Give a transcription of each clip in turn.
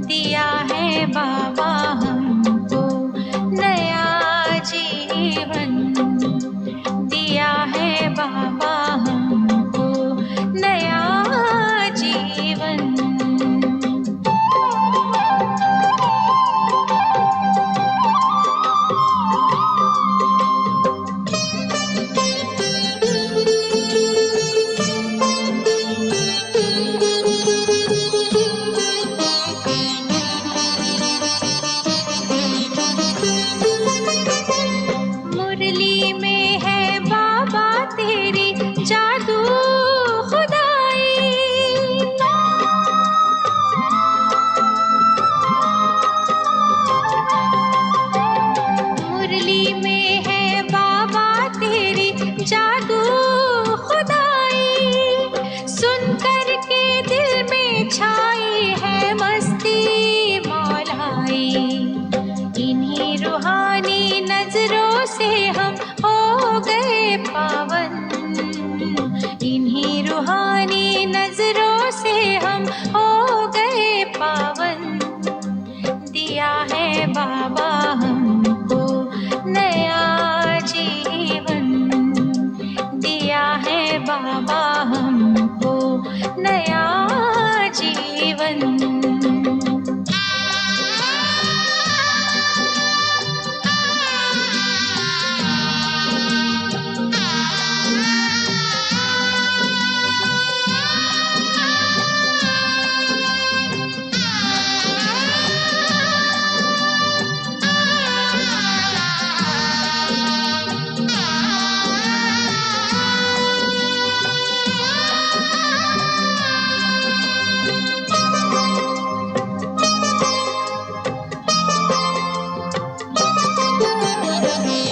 दिया है बाबा हमको नया जीवन, दिया है बाबा हमको नया जीवन। मुरली में है बाबा तेरी जादू खुदाई, मुरली में है बाबा तेरी जादू खुदाई, सुन कर के दिल में छाई है मस्ती मौलाई। इन्हीं रूहानी नजरों से हम हो गए पावन, इन्हीं रूहानी नजरों से हम हो गए पावन। दिया है बाबा हमको नया जीवन, दिया है बाबा हमको नया जीवन।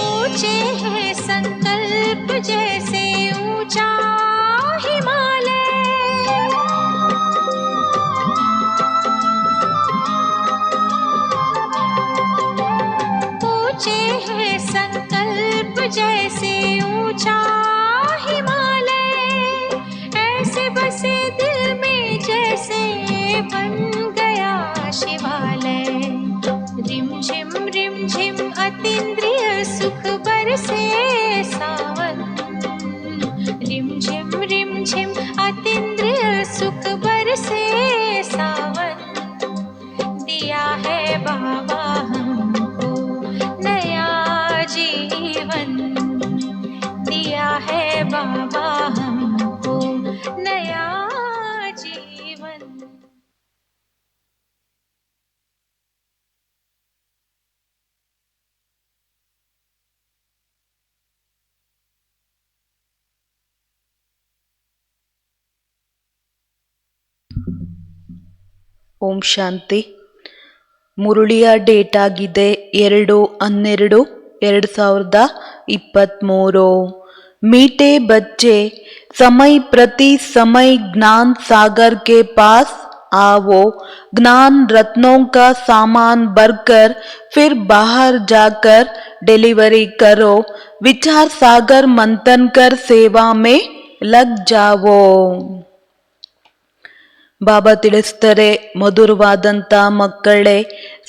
ऊंचे हैं संकल्प जैसे ऊंचा हिमालय, ऊंचे हैं संकल्प जैसे ऊंचा हिमालय। ऐसे बसे दिल में जैसे बन गया शिवालय। रिम झिम अतीन्द्रिय सुख बरसे सावन, रिम झिम अतीन्द्रिय सुख बरसे सावन। दिया है बाबा हमको नया जीवन, दिया है बाबा हमको नया जीवन। ಓಂ ಶಾಂತಿ. ಮುರುಳಿಯ ಡೇಟ್ ಆಗಿದೆ 2/12/2023. मीठे बच्चे, समय प्रति समय ज्ञान सागर के पास आओ, ज्ञान रत्नों का सामान भरकर फिर बाहर जाकर डिलीवरी करो, विचार सागर मंथन कर सेवा में लग जाओ. ಬಾಬಾ ತಿಳಿಸ್ತಾರೆ, ಮಧುರವಾದಂಥ ಮಕ್ಕಳೇ,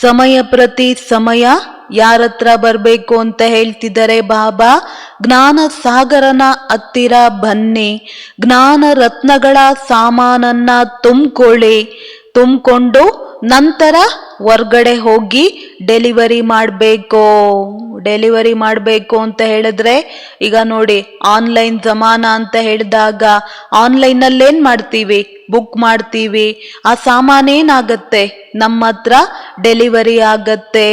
ಸಮಯ ಪ್ರತಿ ಸಮಯ ಯಾರ ಹತ್ರ ಬರಬೇಕು ಅಂತ ಹೇಳ್ತಿದ್ದಾರೆ ಬಾಬಾ? ಜ್ಞಾನ ಸಾಗರನ ಹತ್ತಿರ ಬನ್ನಿ, ಜ್ಞಾನ ರತ್ನಗಳ ಸಾಮಾನನ್ನ ತುಂಬಿಕೊಂಡು ನಂತರ ಹೊರ್ಗಡೆ ಹೋಗಿ ಡೆಲಿವರಿ ಮಾಡಬೇಕು ಅಂತ ಹೇಳಿದ್ರೆ, ಈಗ ನೋಡಿ ಆನ್ಲೈನ್ ಜಮಾನ ಅಂತ ಹೇಳಿದಾಗ ಆನ್ಲೈನಲ್ಲಿ ಏನ್ ಮಾಡ್ತೀವಿ? ಬುಕ್ ಮಾಡ್ತೀವಿ. ಆ ಸಾಮಾನೇನಾಗತ್ತೆ? ನಮ್ಮ ಹತ್ರ ಡೆಲಿವರಿ ಆಗತ್ತೆ.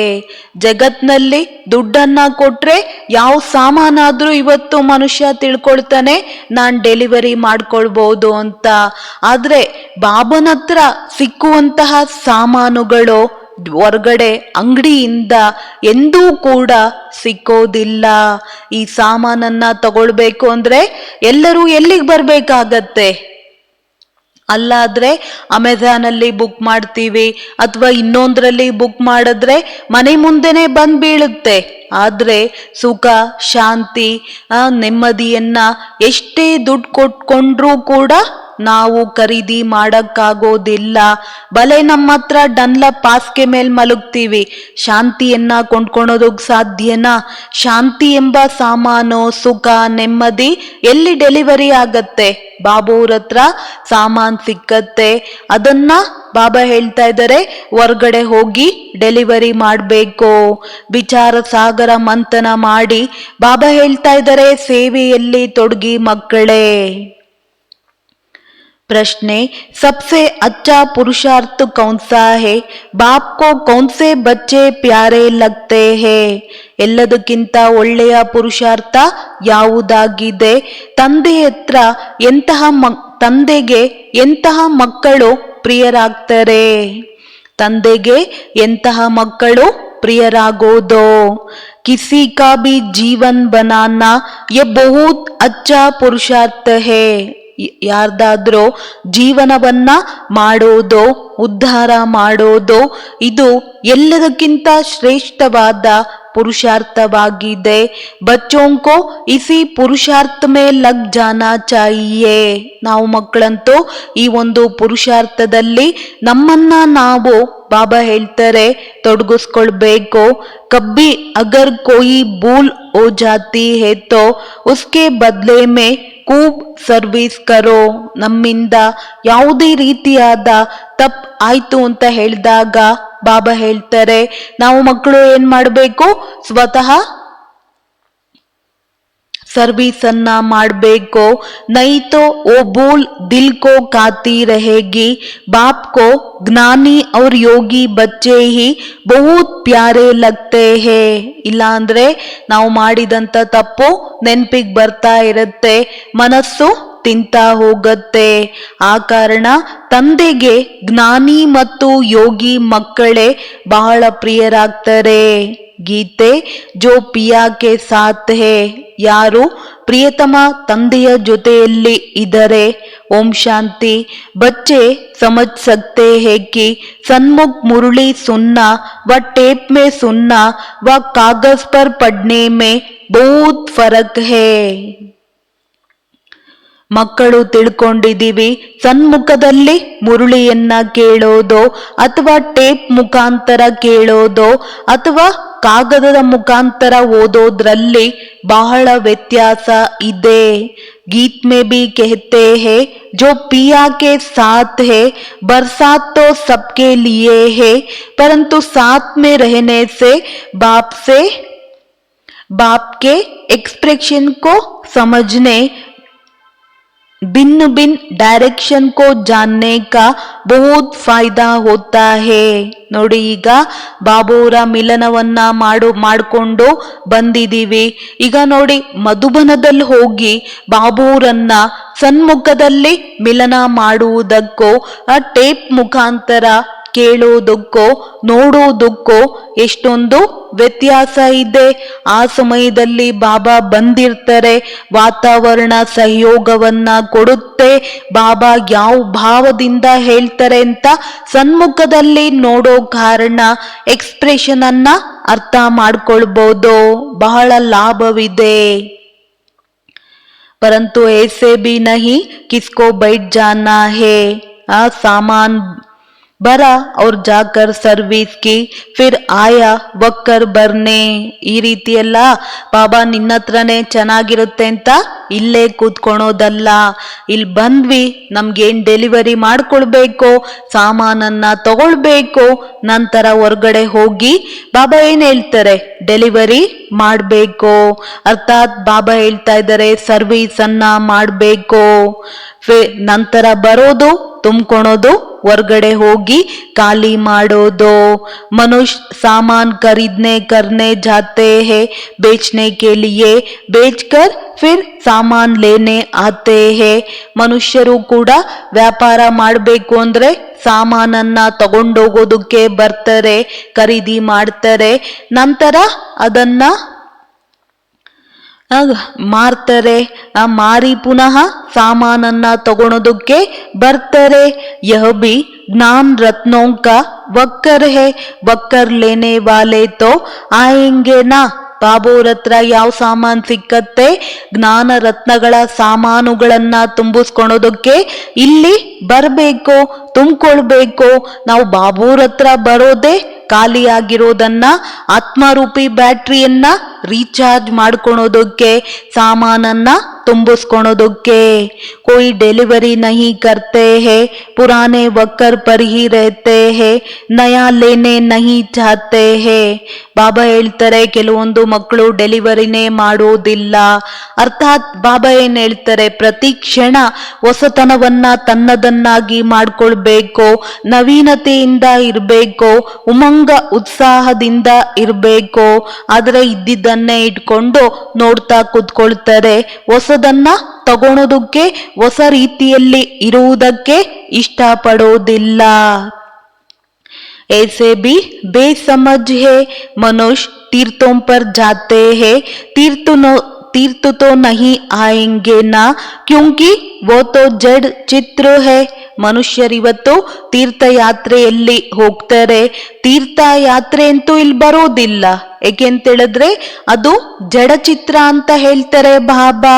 ಜಗತ್ನಲ್ಲಿ ದುಡ್ಡನ್ನ ಕೊಟ್ರೆ ಯಾವ ಸಾಮಾನಾದ್ರೂ ಇವತ್ತು ಮನುಷ್ಯ ತಿಳ್ಕೊಳ್ತಾನೆ ನಾನ್ ಡೆಲಿವರಿ ಮಾಡ್ಕೊಳ್ಬಹುದು ಅಂತ. ಆದ್ರೆ ಬಾಬನ ಹತ್ರ ಸಿಕ್ಕುವಂತಹ ಸಾಮಾನುಗಳು ಹೊರಗಡೆ ಅಂಗಡಿಯಿಂದ ಎಂದೂ ಕೂಡ ಸಿಕ್ಕೋದಿಲ್ಲ. ಈ ಸಾಮಾನನ್ನ ತಗೊಳ್ಬೇಕು ಅಂದ್ರೆ ಎಲ್ಲರೂ ಎಲ್ಲಿಗೆ ಬರ್ಬೇಕಾಗತ್ತೆ? ಅಲ್ಲಾದ್ರೆ ಅಮೆಝಾನ್ ಅಲ್ಲಿ ಬುಕ್ ಮಾಡ್ತೀವಿ ಅಥವಾ ಇನ್ನೊಂದ್ರಲ್ಲಿ ಬುಕ್ ಮಾಡಿದ್ರೆ ಮನೆ ಮುಂದೆನೆ ಬಂದ್ ಬೀಳುತ್ತೆ. ಆದ್ರೆ ಸುಖ, ಶಾಂತಿ, ನೆಮ್ಮದಿಯನ್ನ ಎಷ್ಟೇ ದುಡ್ಡು ಕೊಟ್ಕೊಂಡ್ರೂ ಕೂಡ ನಾವು ಖರೀದಿ ಮಾಡಕ್ಕಾಗೋದಿಲ್ಲ. ಭಲೆ ನಮ್ಮ ಹತ್ರ ಡನ್ಲಪ್ ಹಾಸಿಗೆ ಮೇಲ್ ಮಲಗ್ತೀವಿ, ಶಾಂತಿಯನ್ನ ಕೊಂಡ್ಕೊಳೋದಕ್ ಸಾಧ್ಯನಾ? ಶಾಂತಿ ಎಂಬ ಸಾಮಾನು, ಸುಖ, ನೆಮ್ಮದಿ ಎಲ್ಲಿ ಡೆಲಿವರಿ ಆಗತ್ತೆ? ಬಾಬುವ್ರ ಹತ್ರ ಸಾಮಾನ್ ಸಿಕ್ಕತ್ತೆ. ಅದನ್ನ ಬಾಬಾ ಹೇಳ್ತಾ ಇದ್ದಾರೆ, ಹೊರ್ಗಡೆ ಹೋಗಿ ಡೆಲಿವರಿ ಮಾಡಬೇಕು. ವಿಚಾರ ಸಾಗರ ಮಂಥನ ಮಾಡಿ ಬಾಬಾ ಹೇಳ್ತಾ ಇದ್ದಾರೆ, ಸೇವೆಯಲ್ಲಿ ತೊಡಗಿ ಮಕ್ಕಳೇ. प्रश्न, सबसे अच्छा पुरुषार्थ कौन सा है? बाप को कौन से बच्चे प्यारे लगते हैं? ಎಲ್ಲದಕ್ಕಿಂತ ಒಳ್ಳೆಯ ಪುರುಷಾರ್ಥ ಯಾವುದಾಗಿದೆ? ತಂದೆ ಹತ್ರ ತಂದೆಗೆ ಎಂತಹ ಮಕ್ಕಳು ಪ್ರಿಯರಾಗ್ತಾರೆ? ತಂದೆಗೆ ಎಂತಹ ಮಕ್ಕಳು ಪ್ರಿಯರಾಗೋದು? किसी का भी जीवन बनाना ये बहुत अच्छा पुरुषार्थ है. ಯಾರ್ದಾದ್ರೂ ಜೀವನವನ್ನ ಮಾಡೋದು, ಉದ್ಧಾರ ಮಾಡೋದು, ಇದು ಎಲ್ಲದಕ್ಕಿಂತ ಶ್ರೇಷ್ಠವಾದ ಪುರುಷಾರ್ಥವಾಗಿದೆ. ಬಚ್ಚೋं को इसी पुरुषार्थ में लग जाना चाहिए. ನಾವು ಮಕ್ಕಳಂತೂ ಈ ಒಂದು ಪುರುಷಾರ್ಥದಲ್ಲಿ ನಮ್ಮನ್ನ ನಾವು ಬಾಬಾ ಹೇಳ್ತಾರೆ ತೊಡಗಿಸ್ಕೊಳ್ಬೇಕು. ಕಬ್ಬಿ ಅಗರ್ ಕೋಯಿ ಭೂಲ್ ಹೋ ಜಾತಿ ಹೈ ತೋ ಉಸ್ಕೆ ಬದಲೆ ಮೇ ಕೂಬ್ ಸರ್ವಿಸ್ ಕರೋ. ನಮ್ಮಿಂದ ಯಾವುದೇ ರೀತಿಯಾದ ತಪ್ಪು ಆಯ್ತು ಅಂತ ಹೇಳಿದಾಗ ಬಾಬಾ ಹೇಳ್ತಾರೆ, ನಾವು ಮಕ್ಕಳು ಏನ್ ಮಾಡಬೇಕು? ಸ್ವತಃ ಸರ್ವಿಸ್ ಅನ್ನ ಮಾಡಬೇಕು. ನೈ ತೋ ಓ ಭೂಲ್ ದಿಲ್ ಕೋ ಖಾತಿ रहेगी. बाप को ज्ञानी और योगी बच्चे ही बहुत प्यारे लगते हैं. ಇಲ್ಲ ಅಂದ್ರೆ ನಾವು ಮಾಡಿದಂತ ತಪ್ಪು ನೆನ್ಪಿಗೆ ಬರ್ತಾ ಇರುತ್ತೆ, ಮನಸ್ಸು ತಿಂತಾ ಹೋಗತ್ತೆ. ಆ ಕಾರಣ ತಂದೆಗೆ ಜ್ಞಾನಿ ಮತ್ತು ಯೋಗಿ ಮಕ್ಕಳೇ ಬಹಳ ಪ್ರಿಯರಾಗ್ತಾರೆ. ಗೀತೆ, ಜೋ ಪಿಯಾ ಕೆ ಸಾಥ್ ಹೇ. ಯಾರು ಪ್ರಿಯತಮ ತಂದೆಯ ಜೊತೆಯಲ್ಲಿ ಇದ್ದಾರೆ. ಓಂ ಶಾಂತಿ. बच्चे समझ सकते हैं कि सन्मुख मुरली सुनना व टेप में सुनना व कागज पर पढ़ने में बहुत फर्क है. ಮಕ್ಕಳು ತಿಳ್ಕೊಂಡಿದ್ದೀವಿ, ಸನ್ಮುಖದಲ್ಲಿ ಮುರುಳಿಯನ್ನ ಕೇಳೋದು ಅಥವಾ ಟೇಪ್ ಮುಖಾಂತರ ಕೇಳೋದು ಅಥವಾ ಕಾಗದದ ಮುಖಾಂತರ ಓದೋದ್ರಲ್ಲಿ ಬಹಳ ವ್ಯತ್ಯಾಸ ಇದೆ. गीत में भी कहते हैं, जो पिया के साथ है बरसात तो सबके लिए है, परंतु साथ में रहने से बाप के एक्सप्रेशन को समझने, भिन्न भिन्न डायरेक्शन को जानने का बहुत फायदा होता है. ನೋಡಿ, ಈಗ ಬಾಬುವರ ಮಿಲನವನ್ನ ಮಾಡಿಕೊಂಡು ಬಂದಿದ್ದೀವಿ. ಈಗ ನೋಡಿ, ಮಧುಬನದಲ್ಲಿ ಹೋಗಿ ಬಾಬುವರನ್ನ ಸನ್ಮುಖದಲ್ಲಿ ಮಿಲನ ಮಾಡುವುದಕ್ಕೂ ಆ ಟೇಪ್ ಮುಖಾಂತರ ಕೇಳೋದಕ್ಕೋ ನೋಡೋದಕ್ಕೋ ಎಷ್ಟೊಂದು ವ್ಯತ್ಯಾಸ ಇದೆ. ಆ ಸಮಯದಲ್ಲಿ ಬಾಬಾ ಬಂದಿರ್ತಾರೆ, ವಾತಾವರಣ ಸಹಯೋಗವನ್ನ ಕೊಡುತ್ತೆ. ಬಾಬಾ ಯಾವ ಭಾವದಿಂದ ಹೇಳ್ತಾರೆ ಅಂತ ಸನ್ಮುಖದಲ್ಲಿ ನೋಡೋ ಕಾರಣ ಎಕ್ಸ್ಪ್ರೆಷನ್ ಅನ್ನ ಅರ್ಥ ಮಾಡ್ಕೊಳ್ಬಹುದು, ಬಹಳ ಲಾಭವಿದೆ. परंतु ऐसे भी नहीं किसको बैठ जाना है. सामान भरा और जाकर सर्विस की, फिर आया वक्कर भरने. ಈ ರೀತಿ ಎಲ್ಲ ಬಾಬಾ ನಿನ್ನ ಹತ್ರನೇ ಚೆನ್ನಾಗಿರುತ್ತೆ ಅಂತ ಇಲ್ಲೇ ಕೂತ್ಕೊಳೋದಲ್ಲ. ಇಲ್ಲಿ ಬಂದ್ವಿ, ನಮ್ಗೇನ್ ಡೆಲಿವರಿ ಮಾಡ್ಕೊಳ್ಬೇಕು, ಸಾಮಾನನ್ನ ತಗೊಳ್ಬೇಕು, ನಂತರ ಹೊರ್ಗಡೆ ಹೋಗಿ ಬಾಬಾ ಏನ್ ಹೇಳ್ತಾರೆ, ಡೆಲಿವರಿ ಮಾಡ್ಬೇಕು. ಅರ್ಥಾತ್ ಬಾಬಾ ಹೇಳ್ತಾ ಇದ್ದಾರೆ ಸರ್ವಿಸ್ ಅನ್ನ ಮಾಡ್ಬೇಕು. ನಂತರ ಬರೋದು, ತುಂಬ್ಕೊಳೋದು, ಹೊರ್ಗಡೆ ಹೋಗಿ ಖಾಲಿ ಮಾಡೋದು. ಮನುಷ್ಯ सामान खरीदने करने जाते हैं बेचने के लिए, बेचकर फिर सामान लेने आते हैं. ಮನುಷ್ಯರು ಕೂಡ ವ್ಯಾಪಾರ ಮಾಡಬೇಕು ಅಂದ್ರೆ ಸಾಮಾನನ್ನ ತಗೊಂಡೋಗೋದಕ್ಕೆ ಬರ್ತಾರೆ, ಖರೀದಿ ಮಾಡ್ತಾರೆ, ನಂತರ ಅದನ್ನ ಮಾರ್ತಾರೆ. ಮಾರಿ ಪುನಃ ಸಾಮಾನನ್ನ ತಗೊಳೋದಕ್ಕೆ ಬರ್ತಾರೆ. यह भी ज्ञान रत्नों का वक्कर है, वक्कर लेने वाले तो आएंगे ना, ಬಾಬೋರ್ ಹತ್ರ ಯಾವ ಸಾಮಾನ್ ಸಿಕ್ಕತ್ತೆ? ಜ್ಞಾನ ರತ್ನಗಳ ಸಾಮಾನುಗಳನ್ನ ತುಂಬಿಸ್ಕೊಳೋದಕ್ಕೆ ಇಲ್ಲಿ ಬರ್ಬೇಕು, ತುಂಬಿಕೊಳ್ಬೇಕು. ನಾವು ಬಾಬೋರ್ ಹತ್ರ ಬರೋದೇ ಖಾಲಿಯಾಗಿರೋದನ್ನ, ಆತ್ಮರೂಪಿ ಬ್ಯಾಟ್ರಿಯನ್ನ ರೀಚಾರ್ಜ್ ಮಾಡ್ಕೊಳೋದಕ್ಕೆ, ಸಾಮಾನನ್ನ ತುಂಬಿಸ್ಕೊಳೋದಕ್ಕೆ. कोई डिलीवरी नहीं करते हैं, पुराने वर्कर पर ही रहते हैं, नया लेने नहीं चाहते हैं. ಬಾಬಾ ಹೇಳ್ತಾರೆ, ಕೆಲವೊಂದು ಮಕ್ಕಳು ಡೆಲಿವರಿನೇ ಮಾಡೋದಿಲ್ಲ. ಅರ್ಥಾತ್ ಬಾಬಾ ಏನ್ ಹೇಳ್ತಾರೆ, ಪ್ರತಿ ಕ್ಷಣ ಹೊಸತನವನ್ನ ತನ್ನದನ್ನಾಗಿ ಮಾಡ್ಕೊಳ್ಬೇಕು, ನವೀನತೆಯಿಂದ ಇರಬೇಕು, ಉಮಂಗ ಉತ್ಸಾಹದಿಂದ ಇರಬೇಕು. ಆದ್ರೆ ಇದ್ದಿದ್ದನ್ನೇ ಇಟ್ಕೊಂಡು ನೋಡ್ತಾ ಕೂತ್ಕೊಳ್ತಾರೆ. ಹೊಸದನ್ನ ತಗೊಳೋದಕ್ಕೆ, ಹೊಸ ರೀತಿಯಲ್ಲಿ ಇರುವುದಕ್ಕೆ ಇಷ್ಟಪಡೋದಿಲ್ಲ. ऐसे भी बेसमझ है मनुष्य तीर्थों पर जाते हैं, तीर्थ तो नहीं आएंगे ना, क्योंकि वो तो जड़ चित्र है. ಮನುಷ್ಯರಿವತ್ತು ತೀರ್ಥಯಾತ್ರೆಯಲ್ಲಿ ಹೋಗ್ತಾರೆ, ತೀರ್ಥಯಾತ್ರೆ ಅಂತೂ ಇಲ್ಲಿ ಬರೋದಿಲ್ಲ. ಏಕೆಂತೇಳಿದ್ರೆ ಅದು ಜಡಚಿತ್ರ ಅಂತ ಹೇಳ್ತಾರೆ ಬಾಬಾ.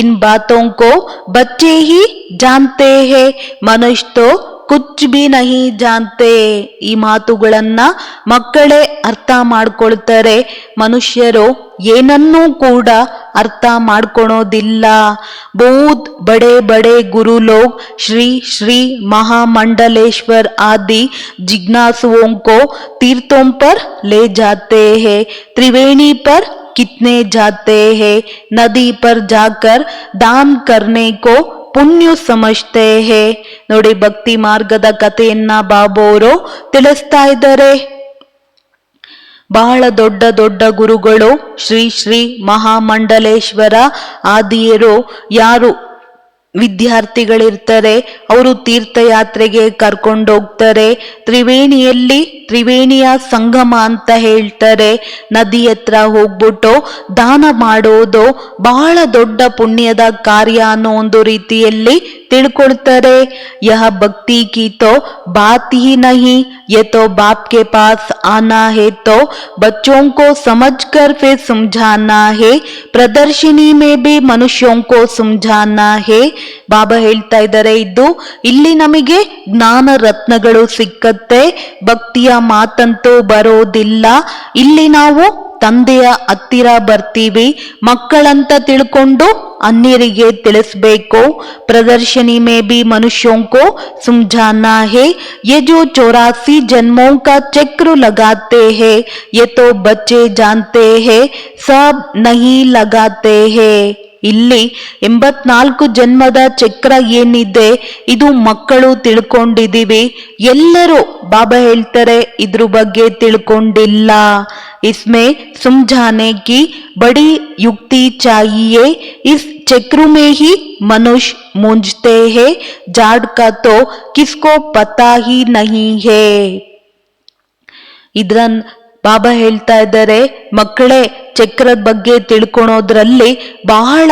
ಇನ್ ಬಾತೋಂಕೋ ಬಚ್ಚೆ ಹಿ ಜಾನ್ತೆ ಹೇ, ಮನುಷ್ಯ ತೋ ಕುಚ್ ಬಿ ನಹಿ ಜಾನ್ತೆ. ಈ ಮಾತುಗಳನ್ನ ಮಕ್ಕಳೇ ಅರ್ಥ ಮಾಡ್ಕೊಳ್ತಾರೆ, ಮನುಷ್ಯರು ಏನನ್ನೂ ಕೂಡ ಅರ್ಥ ಮಾಡ್ಕೊಳೋದಿಲ್ಲ. ಬಹುತ್ ಬಡೆ ಬಡೆ ಗುರು ಲೋಗ್ ಶ್ರೀ ಶ್ರೀ महामंडलेश्वर आदि जिज्ञासुओं को तीर्थों पर ले जाते हैं, त्रिवेणी पर कितने जाते हैं, नदी पर जाकर दान करने को ಪುಣ್ಯ ಸಮಜ್ತೆ ಹೇ. ನೋಡಿ, ಭಕ್ತಿ ಮಾರ್ಗದ ಕಥೆಯನ್ನ ಬಾಬೋರು ತಿಳಿಸ್ತಾ ಇದ್ದಾರೆ. ಬಹಳ ದೊಡ್ಡ ದೊಡ್ಡ ಗುರುಗಳು, ಶ್ರೀ ಶ್ರೀ ಮಹಾಮಂಡಲೇಶ್ವರ ಆದಿಯರು, ಯಾರು ವಿದ್ಯಾರ್ಥಿಗಳಿರ್ತಾರೆ ಅವರು ತೀರ್ಥಯಾತ್ರೆಗೆ ಕರ್ಕೊಂಡೋಗ್ತಾರೆ. ತ್ರಿವೇಣಿಯಲ್ಲಿ ತ್ರಿವೇಣಿಯ ಸಂಗಮ ಅಂತ ಹೇಳ್ತಾರೆ. ನದಿ ಹತ್ರ ಹೋಗ್ಬಿಟ್ಟು ದಾನ ಮಾಡೋದು ಬಹಳ ದೊಡ್ಡ ಪುಣ್ಯದ ಕಾರ್ಯ ಅನ್ನೋ ಒಂದು ರೀತಿಯಲ್ಲಿ ತಿಳ್ಕೊಳ್ತಾರೆ. ಯಹ ಭಕ್ತಿ ಕಿ ತೋ ಬಾತ್ ಹಿ ನಹಿ, ये तो बाप के पास आना है तो बच्चों को समझकर फिर समझाना है, प्रदर्शनी में भी मनुष्यों को समझाना है. ಬಾಬಾ ಹೇಳ್ತಾ ಇದ್ದಾರೆ, ಇದು ಇಲ್ಲಿ ನಮಗೆ ಜ್ಞಾನ ರತ್ನಗಳು ಸಿಕ್ಕತ್ತೆ, ಭಕ್ತಿಯ ಮಾತಂತೂ ಬರೋದಿಲ್ಲ. ಇಲ್ಲಿ ನಾವು ತಂದೆಯ ಹತ್ತಿರ ಬರ್ತೀವಿ, ಮಕ್ಕಳಂತ ತಿಳ್ಕೊಂಡು ಅನ್ಯರಿಗೆ ತಿಳಿಸ್ಬೇಕು. ಪ್ರದರ್ಶನಿ ಮೇ ಬಿ ಮನುಷ್ಯೋಂ ಕೋ ಸಮझाना है, ये जो 84 जन्मों का चक्र लगाते हैं, ये तो बच्चे जानते हैं, सब नहीं लगाते हैं. ಇಲ್ಲಿ 84 ಜನ್ಮದ ಚಕ್ರ ಏನಿದೆ ಇದು ಮಕ್ಕಳು ತಿಳ್ಕೊಂಡಿದೀವಿ, ಎಲ್ಲರೂ ಬಾಬಾ ಹೇಳ್ತಾರೆ ಇದ್ರ ಬಗ್ಗೆ ತಿಳ್ಕೊಂಡಿಲ್ಲ. इसमें समझाने की बड़ी युक्ति चाहिए, इस चक्र में ही मनुष्य मूंझते हैं, जाड़ का तो किसको पता ही नहीं है. ಇದ್ರನ್ ಬಾಬಾ ಹೇಳ್ತಾ ಇದ್ದಾರೆ, ಮಕ್ಕಳೇ ಚಕ್ರದ ಬಗ್ಗೆ ತಿಳ್ಕೊಳೋದ್ರಲ್ಲಿ ಬಹಳ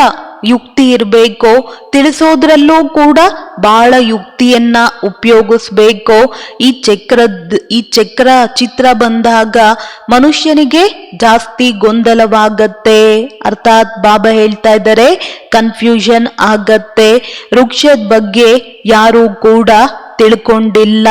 ಯುಕ್ತಿ ಇರಬೇಕು, ತಿಳಿಸೋದ್ರಲ್ಲೂ ಕೂಡ ಬಹಳ ಯುಕ್ತಿಯನ್ನ ಉಪಯೋಗಿಸ್ಬೇಕು. ಈ ಚಕ್ರ ಚಿತ್ರ ಬಂದಾಗ ಮನುಷ್ಯನಿಗೆ ಜಾಸ್ತಿ ಗೊಂದಲವಾಗತ್ತೆ. ಅರ್ಥಾತ್ ಬಾಬಾ ಹೇಳ್ತಾ ಇದ್ದಾರೆ ಕನ್ಫ್ಯೂಷನ್ ಆಗತ್ತೆ. ವೃಕ್ಷದ ಬಗ್ಗೆ ಯಾರು ಕೂಡ ತಿಳ್ಕೊಂಡಿಲ್ಲ.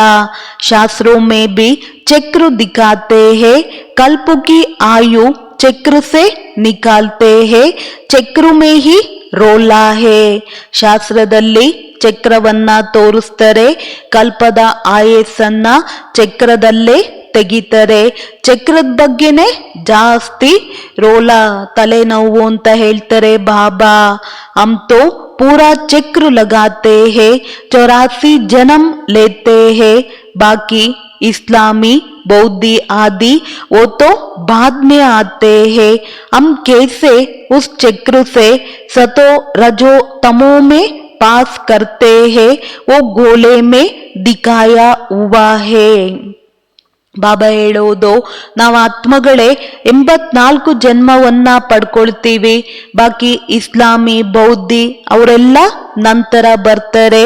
ಶಾಸ್ತ್ರೋं में भी चक्र दिखाते हैं, कल्प की आयु चक्र से निकालते हैं, चक्र में ही ರೋಲಾ ಹೇ. ಶಾಸ್ತ್ರದಲ್ಲಿ ಚಕ್ರವನ್ನ ತೋರಿಸ್ತಾರೆ, ಕಲ್ಪದ ಆಯಸ್ಸನ್ನ ಚಕ್ರದಲ್ಲೇ ತೆಗಿತಾರೆ. ಚಕ್ರದ ಬಗ್ಗೆನೆ ಜಾಸ್ತಿ ರೋಲ, ತಲೆನೋವು ಅಂತ ಹೇಳ್ತಾರೆ ಬಾಬಾ. ಹಮ್ ತೋ पूरा चक्र लगाते हैं, 84 जन्म लेते हैं, बाकी इस्लामी बौद्धी आदि वो तो बाद में आते हैं. हम कैसे उस चक्र से सतो रजो तमो में पास करते हैं, वो गोले में दिखाया हुआ है. ಬಾಬಾ ಹೇಳೋದು, ನಾವು ಆತ್ಮಗಳೇ 84 ಜನ್ಮವನ್ನ ಪಡ್ಕೊಳ್ತೀವಿ, ಬಾಕಿ ಇಸ್ಲಾಮಿ ಬೌದ್ಧಿ ಅವರೆಲ್ಲ ನಂತರ ಬರ್ತಾರೆ.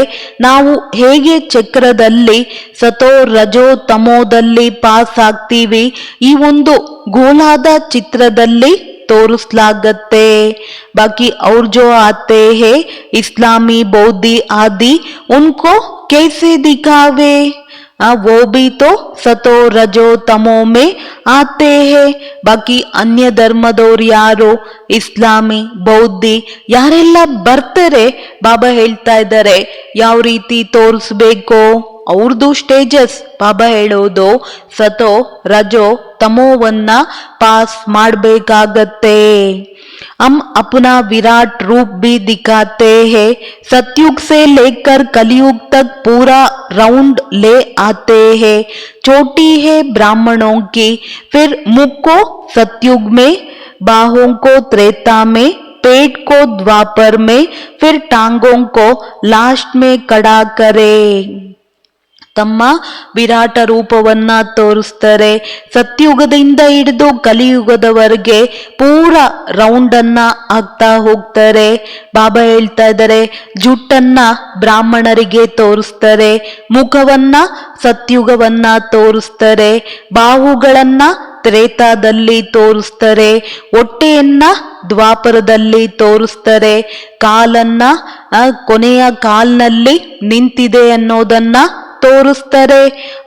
ನಾವು ಹೇಗೆ ಚಕ್ರದಲ್ಲಿ ಸತೋ ರಜೋ ತಮೋದಲ್ಲಿ ಪಾಸ್ ಆಗ್ತೀವಿ, ಈ ಒಂದು ಗೋಲಾದ ಚಿತ್ರದಲ್ಲಿ तोरिस्लागत्ते। बाकी और जो आते हैं इस्लामी बौद्धी आदि उनको कैसे दिखावे, वो भी तो सतो रजो तमो में आते हैं। ಬಾಕಿ ಅನ್ಯ ಧರ್ಮದವ್ರು ಯಾರು ಇಸ್ಲಾಮಿ ಬೌದ್ಧಿ ಯಾರೆಲ್ಲ ಬರ್ತಾರೆ ಬಾಬಾ ಹೇಳ್ತಾ ಇದ್ದಾರೆ ಯಾವ ರೀತಿ ತೋರಿಸ್ಬೇಕು ಅವ್ರದ್ದು ಸ್ಟೇಜಸ್ ಬಾಬಾ ಹೇಳೋದು ಸತೋ ರಜೋ ತಮೋವನ್ನ ಪಾಸ್ ಮಾಡ್ಬೇಕಾಗತ್ತೆ। हम अपना विराट रूप भी दिखाते हैं, सतयुग से लेकर कलयुग तक पूरा राउंड ले आते हैं। चोटी है ब्राह्मणों की, फिर मुख को सतयुग में, बाहों को त्रेता में, पेट को द्वापर में, फिर टांगों को लास्ट में खड़ा करे। ತಮ್ಮ ವಿರಾಟ ರೂಪವನ್ನ ತೋರಿಸ್ತಾರೆ। ಸತ್ಯುಗದಿಂದ ಹಿಡಿದು ಕಲಿಯುಗದವರೆಗೆ ಪೂರ ರೌಂಡ್ ಅನ್ನ ಆಗ್ತಾ ಹೋಗ್ತಾರೆ। ಬಾಬಾ ಹೇಳ್ತಾ ಇದ್ದಾರೆ ಜುಟ್ಟನ್ನ ಬ್ರಾಹ್ಮಣರಿಗೆ ತೋರಿಸ್ತಾರೆ, ಮುಖವನ್ನ ಸತ್ಯುಗವನ್ನ ತೋರಿಸ್ತಾರೆ, ಬಾಹುಗಳನ್ನ ತ್ರೇತಾದಲ್ಲಿ ತೋರಿಸ್ತಾರೆ, ಹೊಟ್ಟೆಯನ್ನ ದ್ವಾಪರದಲ್ಲಿ ತೋರಿಸ್ತಾರೆ, ಕಾಲನ್ನ ಕೊನೆಯ ಕಾಲ್ನಲ್ಲಿ ನಿಂತಿದೆ ಅನ್ನೋದನ್ನ ತೋರಿಸ್ತಾರೆ।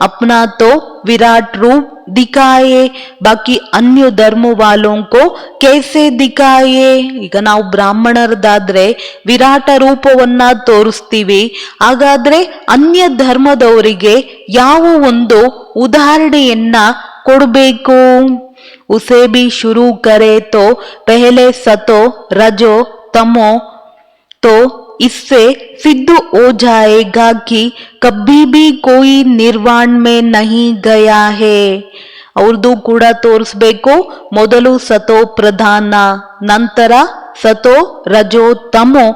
अपना तो विराट रूप दिखाए, बाकी अन्य धर्म वालों को कैसे दिखाए। ಈಗ ನಾವು ಬ್ರಾಹ್ಮಣರದಾದ್ರೆ ವಿರಾಟ ರೂಪವನ್ನ ತೋರಿಸ್ತೀವಿ, ಹಾಗಾದ್ರೆ ಅನ್ಯ ಧರ್ಮದವರಿಗೆ ಯಾವ ಒಂದು ಉದಾಹರಣೆಯನ್ನ ಕೊಡಬೇಕು। उसे भी शुरू करे तो पहले सतो रजो तमो तो इससे सिद्ध हो जाएगा कि कभी भी कोई निर्वाण में नहीं गया है। ಅವ್ರದ್ದು ಕೂಡ ತೋರಿಸ್ಬೇಕು, ಮೊದಲು ಸತೋ ಪ್ರಧಾನ, ನಂತರ ಸತೋ ರಜೋ ತಮೋ,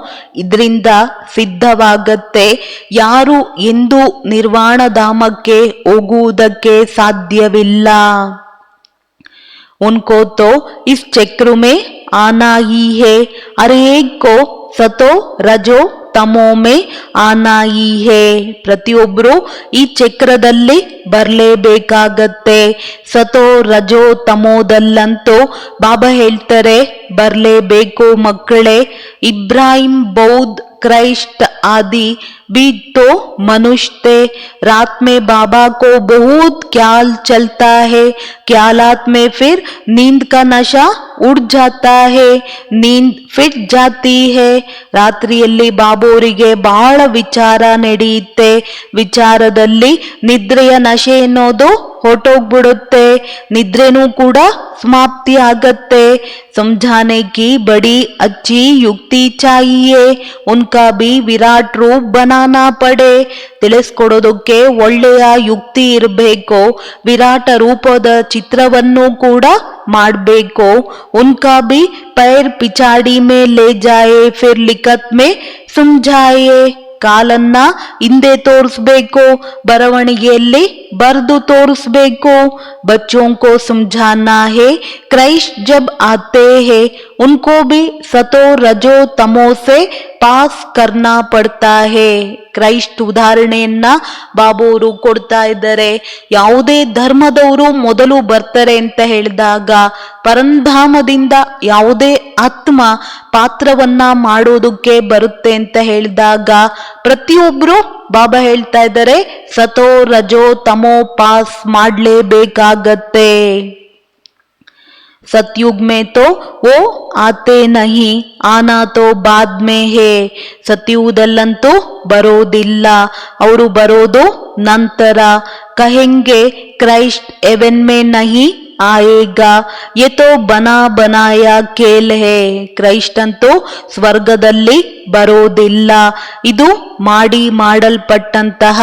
ಇದರಿಂದ ಸಿದ್ಧವಾಗತ್ತೆ ಯಾರು ಎಂದು ನಿರ್ವಾಣಧಾಮಕ್ಕೆ ಹೋಗುವುದಕ್ಕೆ ಸಾಧ್ಯವಿಲ್ಲ। उनको तो इस चक्र में आना ही है, हर एक को सतो रजो ತಮೋ ಮೇ ಆನಾ ಹಿ ಹೇ, ಪ್ರತಿಯೊಬ್ಬರು ಈ ಚಕ್ರದಲ್ಲಿ ಬರಲೇಬೇಕಾಗತ್ತೆ। ಸತೋ ರಜೋ ತಮೋದಲ್ಲಂತೂ ಬಾಬಾ ಹೇಳ್ತಾರೆ ಬರಲೇಬೇಕು ಮಕ್ಕಳೇ। ಇಬ್ರಾಹಿಂ ಬೌದ್ಧ क्राइस्ट आदि भी तो मनुष्य थे। रात में बाबा को बहुत ख्याल चलता है, ख्यालात में फिर नींद का नशा उड़ जाता है, नींद फिट जाती है। ರಾತ್ರಿಯಲ್ಲಿ ಬಾಬೋರಿಗೆ ಬಹಳ ವಿಚಾರ ನಡೆಯುತ್ತೆ, ವಿಚಾರದಲ್ಲಿ ನಿದ್ರೆಯ ನಶೆ ಎನ್ನೋದು ಹೊರಟೋಗ್ಬಿಡುತ್ತೆ, ನಿದ್ರೆನೂ ಕೂಡ समाप्ति ಆಗತ್ತೆ। समझाने की बड़ी अच्छी युक्ति चाहिए, उनका भी विराट रूप बनाना पड़े। ತಿಳಿಸ್ಕೊಡೋದಕ್ಕೆ ಒಳ್ಳೆಯ ಯುಕ್ತಿ ಇರಬೇಕು, ವಿರಾಟ ರೂಪದ ಚಿತ್ರವನ್ನು ಕೂಡ ಮಾಡಬೇಕು। उनका भी पैर पिछाड़ी में ले जाए, फिर लिखत में समझाए। ಕಾಲನ್ನ ಹಿಂದೆ ತೋರಿಸ್ಬೇಕು, ಬರವಣಿಗೆಯಲ್ಲಿ ಬರೆದು ತೋರಿಸ್ಬೇಕು। बच्चों को समझाना है क्राइस्ट जब आते हैं उनको भी सतो रजो तमो से ಪಾಸ್ ಕರ್ನಾ ಪಡ್ತಾ ಹೇ। ಕ್ರೈಸ್ಟ್ ಉದಾಹರಣೆಯನ್ನ ಬಾಬೋರು ಕೊಡ್ತಾ ಇದ್ದಾರೆ। ಯಾವುದೇ ಧರ್ಮದವರು ಮೊದಲು ಬರ್ತಾರೆ ಅಂತ ಹೇಳಿದಾಗ ಪರಂಧಾಮದಿಂದ ಯಾವುದೇ ಆತ್ಮ ಪಾತ್ರವನ್ನ ಮಾಡೋದಕ್ಕೆ ಬರುತ್ತೆ ಅಂತ ಹೇಳಿದಾಗ ಪ್ರತಿಯೊಬ್ರು ಬಾಬಾ ಹೇಳ್ತಾ ಇದ್ದಾರೆ ಸತೋ ರಜೋ ತಮೋ ಪಾಸ್ ಮಾಡ್ಲೇಬೇಕಾಗತ್ತೆ। सतयुग में तो वो आते नहीं, आना तो बाद में है। ಸತ್ಯುಗದಲ್ಲಂತೂ ಬರೋದಿಲ್ಲ, ಅವರು ಬರೋದು ನಂತರ। कहेंगे क्राइस्ट एवन में नहीं आएगा, ये तो बना बनाया खेल है। ಕ್ರೈಸ್ಟ್ ಅಂತೂ ಸ್ವರ್ಗದಲ್ಲಿ ಬರೋದಿಲ್ಲ, ಇದು ಮಾಡಿ ಮಾಡಲ್ಪಟ್ಟಂತಹ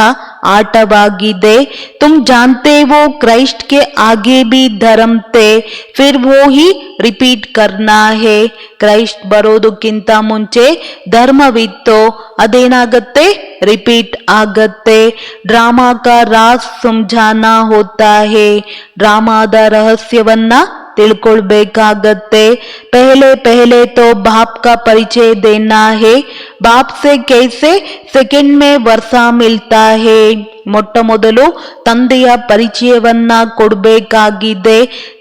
ಆಟವಾಗಿದೆ। तुम जानते वो क्राइस्ट के आगे भी धर्म थे, फिर वो ही रिपीट करना है। ಕ್ರೈಸ್ಟ್ ಬರೋದಕ್ಕಿಂತ ಮುಂಚೆ ಧರ್ಮವಿತ್ತು, ಅದೇನಾಗತ್ತೆ ರಿಪೀಟ್ ಆಗತ್ತೆ। ಡ್ರಾಮಾ ಕಾ ರಾಸ್ ಸಮझाना होता है, ಡ್ರಾಮಾದ ರಹಸ್ಯವನ್ನ ತಿಳ್ಕೊಳ್ಬೇಕಾಗತ್ತೆ। पहले पहले तो बाप का परिचय देना है, बाप से कैसे सेकंड में वर्षा मिलता है। ಮೊಟ್ಟ ಮೊದಲು ತಂದೆಯ ಪರಿಚಯವನ್ನ ಕೊಡಬೇಕಾಗಿದೆ.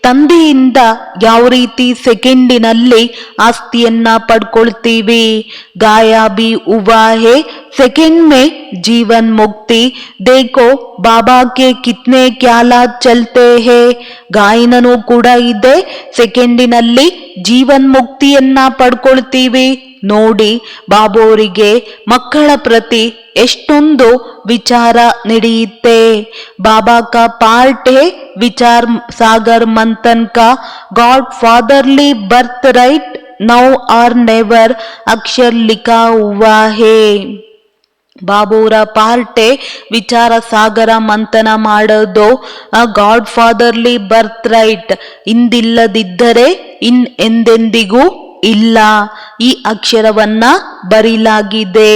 ತಂದೆಯಿಂದ ಯಾವ ರೀತಿ ಸೆಕೆಂಡಿನಲ್ಲಿ ಆಸ್ತಿಯನ್ನ ಪಡ್ಕೊಳ್ತೀವಿ. ಗಾಯ भी हुआ है सेकंड में जीवन मुक्ति, देखो बाबा के कितने ख्यालात चलते हैं. ಗಾಯನನೂ ಕೂಡ ಇದೆ, ಸೆಕೆಂಡಿನಲ್ಲಿ ಜೀವನ್ ಮುಕ್ತಿಯನ್ನ ಪಡ್ಕೊಳ್ತೀವಿ. ನೋಡಿ ಬಾಬೋರಿಗೆ ಮಕ್ಕಳ ಪ್ರತಿ ಎಷ್ಟೊಂದು ವಿಚಾರ ನಡೆಯುತ್ತೆ. बाबा का पार्ट है विचार सागर मंथन का. God fatherly birth right now और नेवर अक्षर लिखा हुआ है. ಬಾಬೋರ ಪಾರ್ಟೆ ವಿಚಾರ ಸಾಗರ ಮಂಥನ ಮಾಡೋದು. ಗಾಡ್ ಫಾದರ್ಲಿ ಬರ್ತ್ ರೈಟ್, ಇಂದಿಲ್ಲದಿದ್ದರೆ ಎಂದೆಂದಿಗೂ ಇಲ್ಲ, ಈ ಅಕ್ಷರವನ್ನ ಬರೀಲಾಗಿದೆ.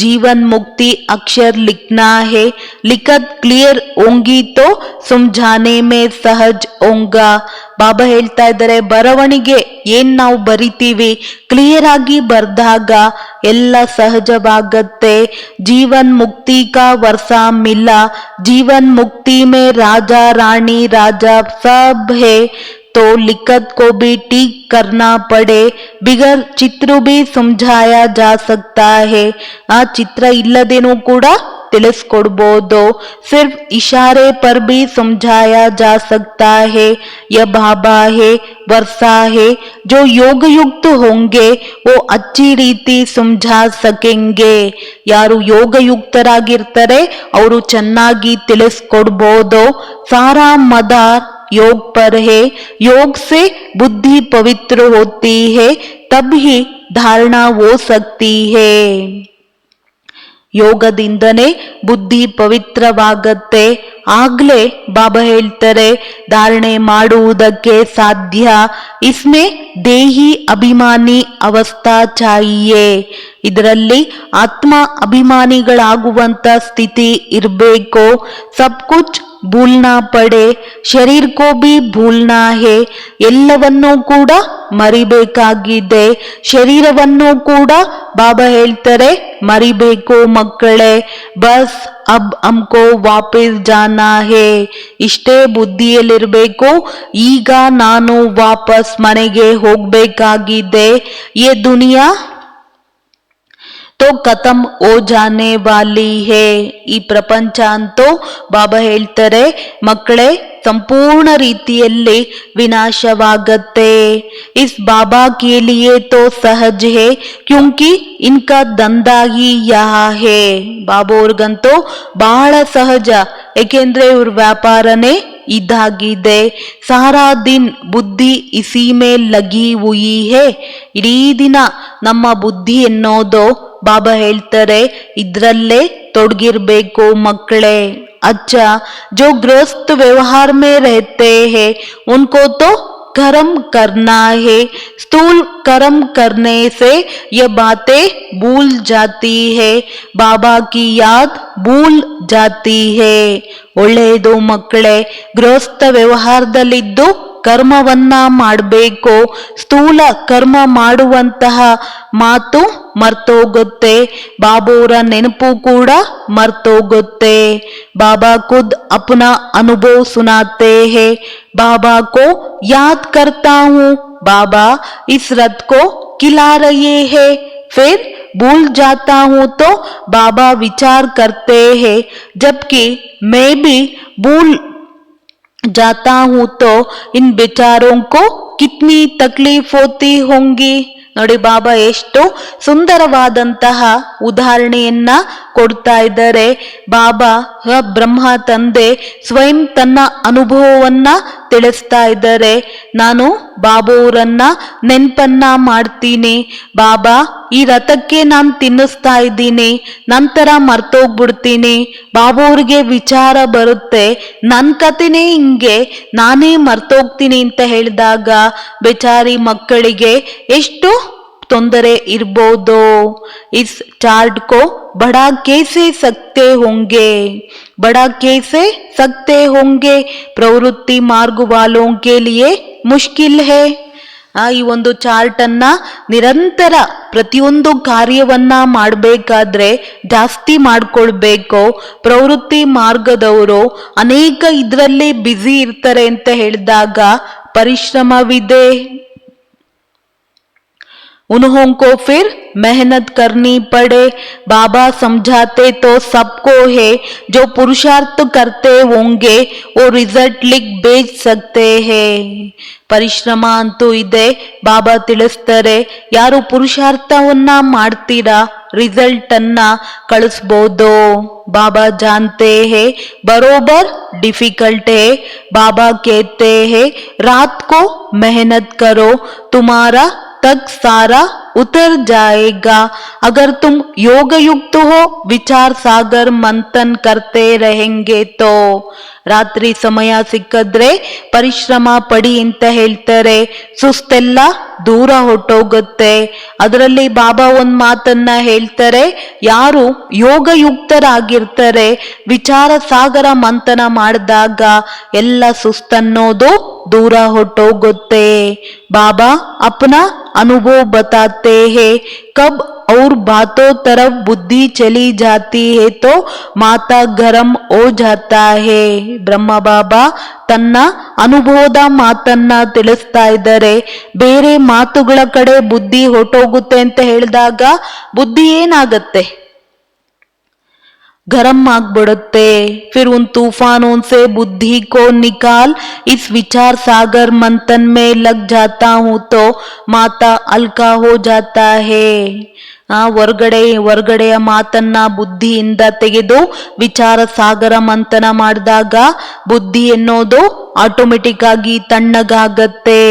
ಜೀವನ್ ಮುಕ್ತಿ ಅಕ್ಷರ್ ಲಿಖನಾ ಹೇ, ಲಿಖತ್ ಕ್ಲಿಯರ್ ಹೋಂಗಿ ತೋ ಸಮझाने में सहज होगा. ಬಾಬಾ ಹೇಳ್ತಾ ಇದ್ದಾರೆ, ಬರವಣಿಗೆ ಏನ್ ನಾವು ಬರಿತೀವಿ ಕ್ಲಿಯರ್ ಆಗಿ ಬರ್ದಾಗ ಎಲ್ಲ ಸಹಜವಾಗತ್ತೆ. ಜೀವನ್ ಮುಕ್ತಿ ಕಾ ವರ್ಷ ಮಿಲ, जीवन मुक्ति में राजा रानी राजा सब है, तो लिखत को भी ठीक करना पड़े. बिगर चित्र भी समझाया जा सकता है. ಆ ಚಿತ್ರ ಇಲ್ಲದೇನೂ ಕೂಡ ತಿಳಿಸ್ಕೊಡ್ಬೋದು. सिर्फ इशारे पर भी समझाया जा सकता है. यह बाबा है, वर्षा है, जो योग युक्त होंगे वो अच्छी ರೀತಿ समझा सकेंगे. ಯಾರು ಯೋಗಯುಕ್ತರಾಗಿರ್ತಾರೆ ಅವರು ಚೆನ್ನಾಗಿ ತಿಳಿಸ್ಕೊಡ್ಬೋದು. सारा मदार योग पर है, योग से बुद्धि पवित्र होती है, तब ही धारणा हो सकती है. ಯೋಗದಿಂದನೇ ಬುದ್ಧಿ ಪವಿತ್ರವಾಗತ್ತೆ, ಆಗ್ಲೇ ಬಾಬಾ ಹೇಳ್ತಾರೆ ಧಾರಣೆ ಮಾಡುವುದಕ್ಕೆ ಸಾಧ್ಯ. ಇಸ್ಮೆ ದೇಹಿ ಅಭಿಮಾನಿ ಅವಸ್ಥಾ ಚಾಹಿಯೇ, ಇದರಲ್ಲಿ ಆತ್ಮ ಅಭಿಮಾನಿಗಳಾಗುವಂತ ಸ್ಥಿತಿ ಇರಬೇಕು. ಸಬ್ ಕುಚ್ ಭೂಲ್ನಾ ಪಡೆ, ಶರೀರ್ ಕೋ ಭಿ ಭೂಲ್ನಾ ಹೇ, ಎಲ್ಲವನ್ನೂ ಕೂಡ ಮರಿಬೇಕಾಗಿದೆ. ಶರೀರವನ್ನು ಕೂಡ ಬಾಬಾ ಹೇಳ್ತಾರೆ ಮರಿಬೇಕು ಮಕ್ಕಳೇ. ಬಸ್ ಅಬ್ ಹಮ್ಕೋ ವಾಪಸ್ ಜಾನಾ ಹೇ, ಇಷ್ಟೇ ಬುದ್ಧಿಯಲ್ಲಿರ್ಬೇಕು, ಈಗ ನಾನು ವಾಪಸ್ ಮನೆಗೆ ಹೋಗ್ಬೇಕಾಗಿದೆ. ಯೇ ದುನಿಯಾ तो खत्म हो जाने वाली है. ಈ ಪ್ರಪಂಚ ಅಂತೂ ಬಾಬಾ ಹೇಳ್ತಾರೆ ಮಕ್ಕಳೇ ಸಂಪೂರ್ಣ ರೀತಿಯಲ್ಲಿ ವಿನಾಶವಾಗತ್ತೆ. इस बाबा के लिए तो सहज है क्योंकि इनका धंधा ही यहाँ है. ಬಾಬಾ ಅವ್ರಿಗಂತೂ ಬಹಳ ಸಹಜ, ಏಕೆಂದ್ರೆ ಇವ್ರ ವ್ಯಾಪಾರನೇ ಇದಾಗಿದೆ. ಸಾರಾ ದಿನ್ ಬುದ್ಧಿ ಇಸಿ ಮೇ ಲಗಿ ಹುಯಿ ಹೇ, ಇಡೀ ದಿನ ನಮ್ಮ ಬುದ್ಧಿ ಎನ್ನೋದು ಬಾಬಾ ಹೇಳ್ತಾರೆ ಇದ್ರಲ್ಲೇ ತೊಡಗಿರ್ಬೇಕು ಮಕ್ಕಳೇ. अच्छा जो गृहस्थ व्यवहार में रहते हैं उनको तो कर्म करना है. स्थूल कर्म करने से ये बातें भूल जाती है, बाबा की याद भूल जाती है. ಒಳ್ಳೆಯದು ಮಕ್ಕಳೇ, ಗೃಹಸ್ಥ ವ್ಯವಹಾರದಲ್ಲಿದ್ದು ಕರ್ಮವನ್ನ ಮಾಡಬೇಕು. ಸ್ಥೂಲ ಕರ್ಮ ಮಾಡುವಂತಹ ಮಾತು ಮರ್ತೋಗುತ್ತೆ, ಬಾಬೋರ ನೆನಪು ಕೂಡ ಮರ್ತೋಗುತ್ತೆ. ಬಾಬಾ ಖುದ್ ಅಪನಾ ಅನುಭವ ಸುನಾತೆ ಹೇ, बाबा को याद करता हूँ, बाबा इस रथ को खिला रहे हैं. फिर भूल जाता हूँ तो बाबा विचार करते हैं, जबकि मैं भी भूल जाता हूँ तो इन बेचारों को कितनी तकलीफ होती होंगी. ನೋಡಿ ಬಾಬಾ ಎಷ್ಟು ಸುಂದರವಾದಂತಹ ಉದಾಹರಣೆಯನ್ನ ಕೊಡ್ತಾ ಇದ್ದಾರೆ. ಬಾಬಾ ಬ್ರಹ್ಮ ತಂದೆ ಸ್ವಯಂ ತನ್ನ ಅನುಭವವನ್ನ ತಿಳಿಸ್ತಾ ಇದ್ದಾರೆ. ನಾನು ಬಾಬೋರನ್ನ ನೆನ್ಪನ್ನ ಮಾಡ್ತೀನಿ, ಬಾಬಾ ಈ ರಥಕ್ಕೆ ನಾನು ತಿನ್ನಿಸ್ತಾ ಇದ್ದೀನಿ, ನಂತರ ಮರ್ತೋಗ್ಬಿಡ್ತೀನಿ. ಬಾಬೋರ್ಗೆ ವಿಚಾರ ಬರುತ್ತೆ ನನ್ನ ಕತೆನೇ ಹಿಂಗೆ, ನಾನೇ ಮರ್ತೋಗ್ತೀನಿ ಅಂತ ಹೇಳಿದಾಗ ಬೇಚಾರಿ ಮಕ್ಕಳಿಗೆ ಎಷ್ಟು ತೊಂದರೆ ಇರ್ಬೋದು. इस चार्ट को बड़ा कैसे सकते होंगे, बड़ा कैसे सकते होंगे, प्रवृत्ति मार्ग वालों के लिए मुश्किल है. ಈ ಒಂದು ಚಾರ್ಟ್ ಅನ್ನ ನಿರಂತರ ಪ್ರತಿಯೊಂದು ಕಾರ್ಯವನ್ನ ಮಾಡಬೇಕಾದ್ರೆ ಜಾಸ್ತಿ ಮಾಡ್ಕೊಳ್ಬೇಕು. ಪ್ರವೃತ್ತಿ ಮಾರ್ಗದವರು ಅನೇಕ ಇದರಲ್ಲಿ ಬ್ಯುಸಿ ಇರ್ತಾರೆ ಅಂತ ಹೇಳಿದಾಗ ಪರಿಶ್ರಮವಿದೆ. उन्हों को फिर मेहनत करनी पड़े. बाबा समझाते तो सबको है, जो पुरुषार्थ करते होंगे वो रिजल्ट लिख भेज सकते हैं. ಪರಿಶ್ರಮ ಅಂತೂ ಇದೆ. ಬಾಬಾ ತಿಳಿಸ್ತಾರೆ, ಯಾರು ಪುರುಷಾರ್ಥವನ್ನ ಮಾಡ್ತೀರಾ ರಿಸಲ್ಟ್ ಅನ್ನ ಕಳಿಸ್ಬೋದು. ಬಾಬಾ ಜಾನ್ತೆ ಹೇ ಬರೋಬರ್ ಡಿಫಿಕಲ್ಟ್ ಹೇ. बाबा कहते हैं रात को मेहनत करो, तुम्हारा तक सारा उतर जाएगा. अगर तुम योग युक्त हो, विचार सागर मंथन करते रहेंगे तो. ರಾತ್ರಿ ಸಮಯ ಸಿಕ್ಕಿದ್ರೆ ಪರಿಶ್ರಮ ಪಡಿ ಅಂತ ಹೇಳ್ತಾರೆ. ಸುಸ್ತೆಲ್ಲ ದೂರ ಹೊಟ್ಟೋಗುತ್ತೆ. ಅದರಲ್ಲಿ ಬಾಬಾ ಒಂದ್ ಮಾತನ್ನ ಹೇಳ್ತಾರೆ, ಯಾರು ಯೋಗಯುಕ್ತರಾಗಿರ್ತಾರೆ, ವಿಚಾರ ಸಾಗರ ಮಂಥನ ಮಾಡಿದಾಗ ಎಲ್ಲ ಸುಸ್ತನ್ನೋದು दूर हटोगुत्ते. बाबा अपना अनुभव बताते हैं, कब और बातों तरफ बुद्धि चली जाती है तो माता गरम हो जाता है. ಬ್ರಹ್ಮ ಬಾಬಾ ತನ್ನ ಅನುಭವದ ಮಾತನ್ನ ತಿಳಿಸ್ತಾ ಇದ್ದಾರೆ. ಬೇರೆ ಮಾತುಗಳ ಕಡೆ ಬುದ್ಧಿ ಹೊಟ್ಟೋಗುತ್ತೆ ಅಂತ ಹೇಳಿದಾಗ ಬುದ್ಧಿ ಏನಾಗತ್ತೆ, गरम ಆಗ್ಬಿಡುತ್ತೆ. फिर उन तूफानों से बुद्धि को निकाल, इस विचार सागर मंथन में लग जाता हूं तो माता हल्का हो जाता है. ಹೊರಗಡೆಯ ಮಾತನ್ನ ಬುದ್ಧಿಯಿಂದ ತೆಗೆದು ವಿಚಾರ ಸಾಗರ ಮಂಥನ ಮಾಡಿದಾಗ ಬುದ್ಧಿ ಎನ್ನೋದು ಆಟೋಮೆಟಿಕ್ ಆಗಿ ತಣ್ಣಗಾಗತ್ತೆ.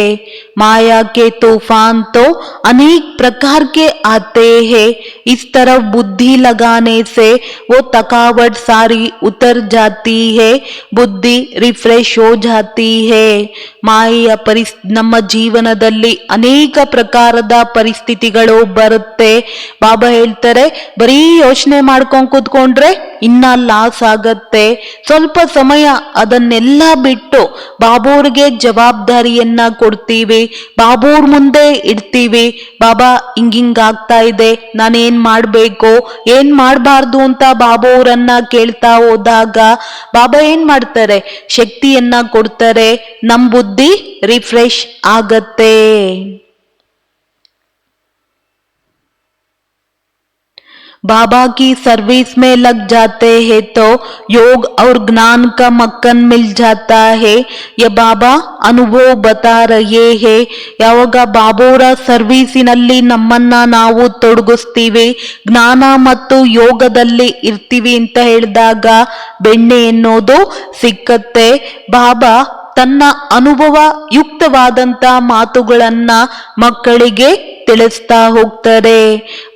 माया के तूफान तो अनेक प्रकार के आते हैं, इस तरफ बुद्धि लगाने से वो थकावट सारी उतर जाती है, बुद्धि रिफ्रेश हो जाती है. ಮಾಯೆಯ ನಮ್ಮ ಜೀವನದಲ್ಲಿ ಅನೇಕ ಪ್ರಕಾರದ ಪರಿಸ್ಥಿತಿಗಳು ಬರುತ್ತೆ. ಬಾಬಾ ಹೇಳ್ತಾರೆ, ಬರೀ ಯೋಚನೆ ಮಾಡ್ಕೊಂಡ್ ಕೂತ್ಕೊಂಡ್ರೆ ಇನ್ನ ಲಾಸ್ ಆಗತ್ತೆ. ಸ್ವಲ್ಪ ಸಮಯ ಅದನ್ನೆಲ್ಲ ಬಿಟ್ಟು ಬಾಬೋರ್ಗೆ ಜವಾಬ್ದಾರಿಯನ್ನ ಕೊಡ್ತೀವಿ, ಬಾಬೋರ್ ಮುಂದೆ ಇಡ್ತೀವಿ. ಬಾಬಾ ಹಿಂಗಿಂಗ್ ಆಗ್ತಾ ಇದೆ, ನಾನೇನ್ ಮಾಡ್ಬೇಕು ಏನ್ ಮಾಡ್ಬಾರ್ದು ಅಂತ ಬಾಬೋರನ್ನ ಕೇಳ್ತಾ ಹೋದಾಗ ಬಾಬಾ ಏನ್ ಮಾಡ್ತಾರೆ, ಶಕ್ತಿಯನ್ನ ಕೊಡ್ತಾರೆ. ನಮ್ ಬುದ್ಧಿ ರಿಫ್ರೆಶ್ ಆಗತ್ತೆ. बाबा की सर्विस में लग जाते हैं तो योग और ज्ञान का मक्कन मिल जाता है. ये बाबा अनुभव बता रहे हैं. ಯಾವಾಗ ಬಾಬೋರ ಸರ್ವೀಸಿನಲ್ಲಿ ನಮ್ಮನ್ನ ನಾವು ತೊಡಗಿಸ್ತೀವಿ, ಜ್ಞಾನ ಮತ್ತು ಯೋಗದಲ್ಲಿ ಇರ್ತೀವಿ ಅಂತ ಹೇಳಿದಾಗ ಬೆಣ್ಣೆ ಎನ್ನೋದು ಸಿಕ್ಕತ್ತೆ. ಬಾಬಾ ತನ್ನ ಅನುಭವ ಯುಕ್ತವಾದಂತ ಮಾತುಗಳನ್ನ ಮಕ್ಕಳಿಗೆ ತಿಳಿಸ್ತಾ ಹೋಗ್ತಾರೆ.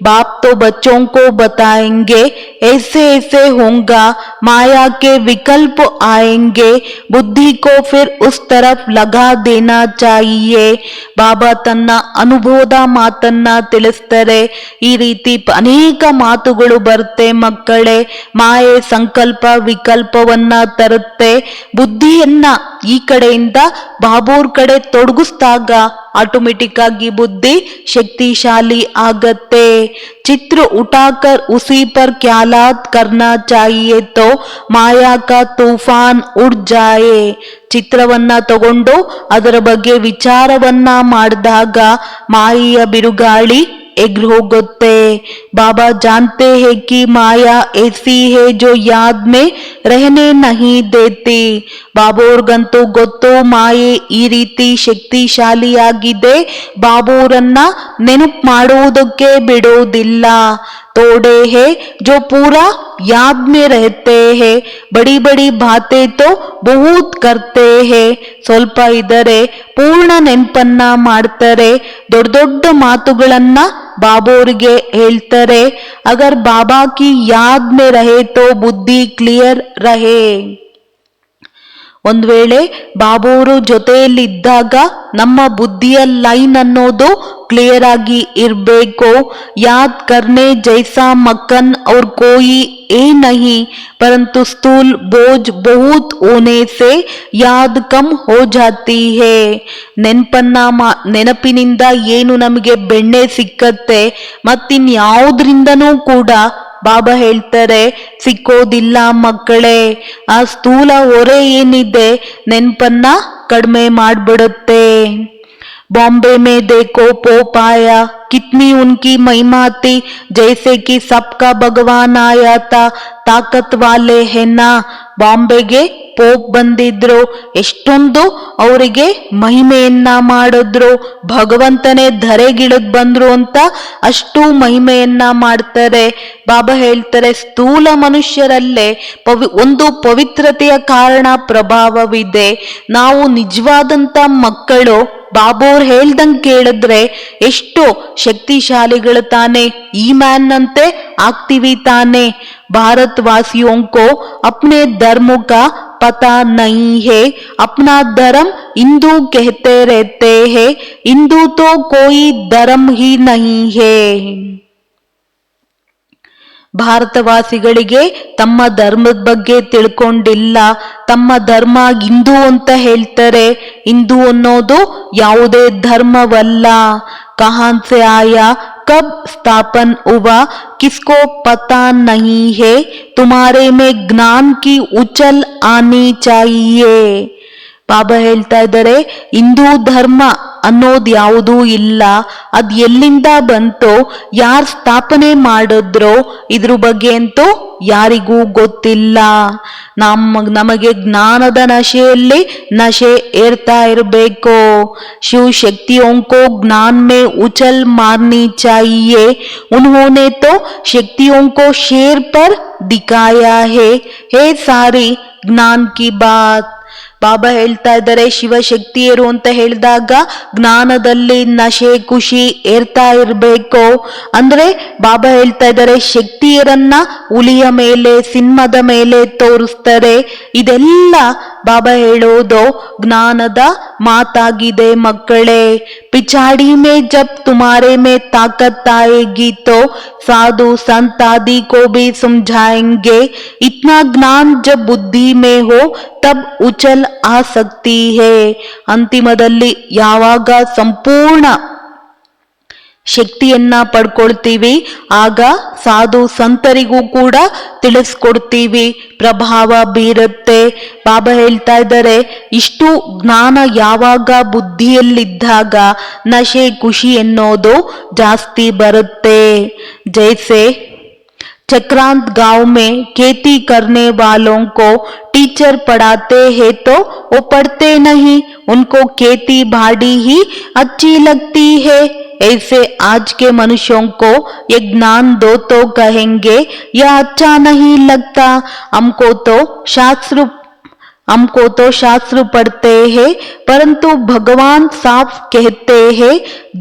बाप तो बच्चों को बताएंगे, ऐसे ऐसे होगा, माया के विकल्प आएंगे, बुद्धि को फिर उस तरफ लगा देना चाहिए. ಬಾಬಾ ತನ್ನ ಅನುಭವದ ಮಾತನ್ನ ತಿಳಿಸ್ತಾರೆ. ಈ ರೀತಿ ಅನೇಕ ಮಾತುಗಳು ಬರುತ್ತೆ ಮಕ್ಕಳೇ. ಮಾಯೆ ಸಂಕಲ್ಪ ವಿಕಲ್ಪವನ್ನ ತರುತ್ತೆ. ಬುದ್ಧಿಯನ್ನ ಈ ಕಡೆಯಿಂದ ಬಾಬೋರ್ ಕಡೆ ತೊಡಗಿಸಿದಾಗ ಆಟೋಮೆಟಿಕ್ ಆಗಿ ಬುದ್ಧಿ ಶಕ್ತಿಶಾಲಿ ಆಗತ್ತೆ. ಚಿತ್ರ उठाकर उसी पर ख्यालात करना चाहिए तो माया का तूफान उड़ जाए. ಚಿತ್ರವನ್ನ ತಗೊಂಡು ಅದರ ಬಗ್ಗೆ ವಿಚಾರವನ್ನ ಮಾಡಿದಾಗ ಮಾಯೆಯ ಬಿರುಗಾಳಿ एग्र होगुत्ते. बाबा जानते हैं कि माया ऐसी है जो याद में रहने नहीं देती. ಬಾಬೋರ್ಗಂತೂ ಗೊತ್ತು ಮಾಯೆ ಈ ರೀತಿ ಶಕ್ತಿಶಾಲಿಯಾಗಿದೆ, ಬಾಬೋರನ್ನ ನೆನಪು ಮಾಡುವುದಕ್ಕೆ ಬಿಡೋದಿಲ್ಲ. तोड़े है जो पूरा याद में रहते हैं, बड़ी बड़ी बातें तो बहुत करते हैं. ಸ್ವಲ್ಪ ಇದ್ದರೆ ಪೂರ್ಣ ನೆನಪನ್ನ ಮಾಡ್ತಾರೆ, ದೊಡ್ಡ ದೊಡ್ಡ ಮಾತುಗಳನ್ನ ಬಾಬೋರಿಗೆ ಹೇಳ್ತಾರೆ. अगर बाबा की याद में रहे तो बुद्धि क्लियर रहे. ಒಂದ್ ವೇಳೆ ಬಾಬೋರು ಜೊತೆಯಲ್ಲಿದ್ದಾಗ ನಮ್ಮ ಬುದ್ಧಿಯ ಲೈನ್ ಅನ್ನೋದು ಕ್ಲಿಯರ್ ಆಗಿ ಇರ್ಬೇಕು. ಯಾದ್ ಕರ್ನೆ ಜೈಸಾ ಮಕ್ಕನ್ और कोई ए नहीं, परंतु स्थूल बोझ बहुत होने से याद कम हो जाती है. ನೆನಪಿನಿಂದ ಏನು ನಮಗೆ ಬೆಣ್ಣೆ ಸಿಕ್ಕತ್ತೆ, ಮತ್ತಿನ್ಯಾವುದ್ರಿಂದನೂ ಕೂಡ ಬಾಬಾ ಹೇಳ್ತಾರೆ ಸಿಕ್ಕೋದಿಲ್ಲ ಮಕ್ಕಳೇ. ಆ ಸ್ಥೂಲ ಹೊರೆ ಏನಿದೆ ನೆನ್ಪನ್ನ ಕಡಿಮೆ ಮಾಡ್ಬಿಡುತ್ತೆ. बॉम्बे में देखो पोप आया, कितनी उनकी महिमा थी, जैसे कि सबका भगवान आया था, ताकत वाले है ना. ಬಾಂಬೆಗೆ ಪೋಪ್ ಬಂದಿದ್ರು, ಎಷ್ಟೊಂದು ಅವರಿಗೆ ಮಹಿಮೆಯನ್ನ ಮಾಡಿದ್ರು, ಭಗವಂತನೇ ಧರೆಗಿಳಿದ್ ಬಂದ್ರು ಅಂತ ಅಷ್ಟು ಮಹಿಮೆಯನ್ನ ಮಾಡ್ತಾರೆ. ಬಾಬಾ ಹೇಳ್ತಾರೆ ಸ್ಥೂಲ ಮನುಷ್ಯರಲ್ಲೇ ಒಂದು ಪವಿತ್ರತೆಯ ಕಾರಣ ಪ್ರಭಾವವಿದೆ. ನಾವು ನಿಜವಾದಂತ ಮಕ್ಕಳು ಬಾಬೋರ್ ಹೇಳ್ದಂಗೆ ಕೇಳಿದ್ರೆ ಎಷ್ಟು ಶಕ್ತಿಶಾಲಿಗಳು ತಾನೆ, ಈ ಮ್ಯಾನ್ ಅಂತೆ ಆಗ್ತೀವಿ ತಾನೆ. भारतवासियों को अपने धर्म का पता नहीं है, अपना धर्म हिंदू कहते रहते हैं, हिंदू तो कोई धर्म ही नहीं है. ಭಾರತವಾಸಿಗಳಿಗೆ ತಮ್ಮ ಧರ್ಮದ ಬಗ್ಗೆ ತಿಳ್ಕೊಂಡಿಲ್ಲ. ತಮ್ಮ ಧರ್ಮ ಹಿಂದೂ ಅಂತ ಹೇಳ್ತಾರೆ. ಹಿಂದೂ ಅನ್ನೋದು ಯಾವುದೇ ಧರ್ಮವಲ್ಲ. ಕಹಾನ್ ಸೆ ಆಯಾ, ಕಬ್ ಸ್ಥಾಪನ್ ಹುವಾ, ಕಿಸ್ಕೋ ಪತಾ ನಹೀ ಹೇ, ತುಮಾರೆ ಮೇ ಜ್ಞಾನ್ ಕಿ ಉಚಲ್ ಆನಿ ಚಾಹಿಯೇ. ಬಾಬಾ ಹೇಳ್ತಾ ಇದ್ದಾರೆ ಹಿಂದೂ ಧರ್ಮ ಅನ್ನೋದು ಯಾವುದೂ ಇಲ್ಲ, ಅದ್ ಎಲ್ಲಿಂದ ಬಂತೋ, ಯಾರ್ ಸ್ಥಾಪನೆ ಮಾಡಿದ್ರೋ ಇದ್ರ ಬಗ್ಗೆ ಅಂತೂ ಯಾರಿಗೂ ಗೊತ್ತಿಲ್ಲ. ನಮಗೆ ಜ್ಞಾನದ ನಶೆಯಲ್ಲಿ ನಶೆ ಏರ್ತಾ ಇರಬೇಕು. ಶಿವ ಶಕ್ತಿಯೋಂಕೋ ಜ್ಞಾನ ಮೇ ಉಚಲ್ ಮಾರ್ನಿ ಚಾಹಿಯೇ, ಉನ್ಹೋನೆ ತೋ ಶಕ್ತಿಯೋಂಕೋ ಶೇರ್ ಪರ್ ದಿಖಾಯಾ ಹೇ, ಹೇ ಸಾರಿ ಜ್ಞಾನ್ ಕಿ ಬಾತ್. ಬಾಬಾ ಹೇಳ್ತಾ ಇದ್ದಾರೆ ಶಿವಶಕ್ತಿಯರು ಅಂತ ಹೇಳಿದಾಗ ಜ್ಞಾನದಲ್ಲಿ ನಶೆ ಖುಷಿ ಏರ್ತಾ ಇರಬೇಕು. ಅಂದ್ರೆ ಬಾಬಾ ಹೇಳ್ತಾ ಇದ್ದಾರೆ ಶಕ್ತಿಯರನ್ನ ಹುಲಿಯ ಮೇಲೆ ಸಿಂಹದ ಮೇಲೆ ತೋರಿಸ್ತಾರೆ. ಇದೆಲ್ಲ ಬಾಬಾ ಹೇಳೋದು ಜ್ಞಾನದ ಮಾತಾಗಿದೆ ಮಕ್ಕಳೇ. पिछाड़ी में जब तुम्हारे में ताकत आएगी तो साधु संत आदि को भी समझाएंगे. इतना ज्ञान जब बुद्धि में हो तब उछल आ सकती है. ಅಂತಿಮದಲ್ಲಿ ಯಾವಾಗ ಸಂಪೂರ್ಣ ಶಕ್ತಿಯನ್ನ ಪಡ್ಕೊಳ್ತೀವಿ ಆಗ ಸಾಧು ಸಂತರಿಗೂ ಕೂಡ ತಿಳಿಸ್ಕೊಡ್ತೀವಿ, ಪ್ರಭಾವ ಬೀರುತ್ತೆ. ಬಾಬಾ ಹೇಳ್ತಾ ಇದ್ದಾರೆ ಇಷ್ಟು ಜ್ಞಾನ ಯಾವಾಗ ಬುದ್ಧಿಯಲ್ಲಿದ್ದಾಗ ನಶೆ ಖುಷಿ ಎನ್ನೋದು ಜಾಸ್ತಿ ಬರುತ್ತೆ. ಜೈಸೆ चक्रांत गांव में खेती करने वालों को टीचर पढ़ाते हैं तो वो पढ़ते नहीं, उनको खेती बाड़ी ही अच्छी लगती है. ऐसे आज के मनुष्यों को ये ज्ञान दो तो कहेंगे यह अच्छा नहीं लगता, हमको तो शास्त्र पढ़ते हैं, परंतु भगवान साफ कहते हैं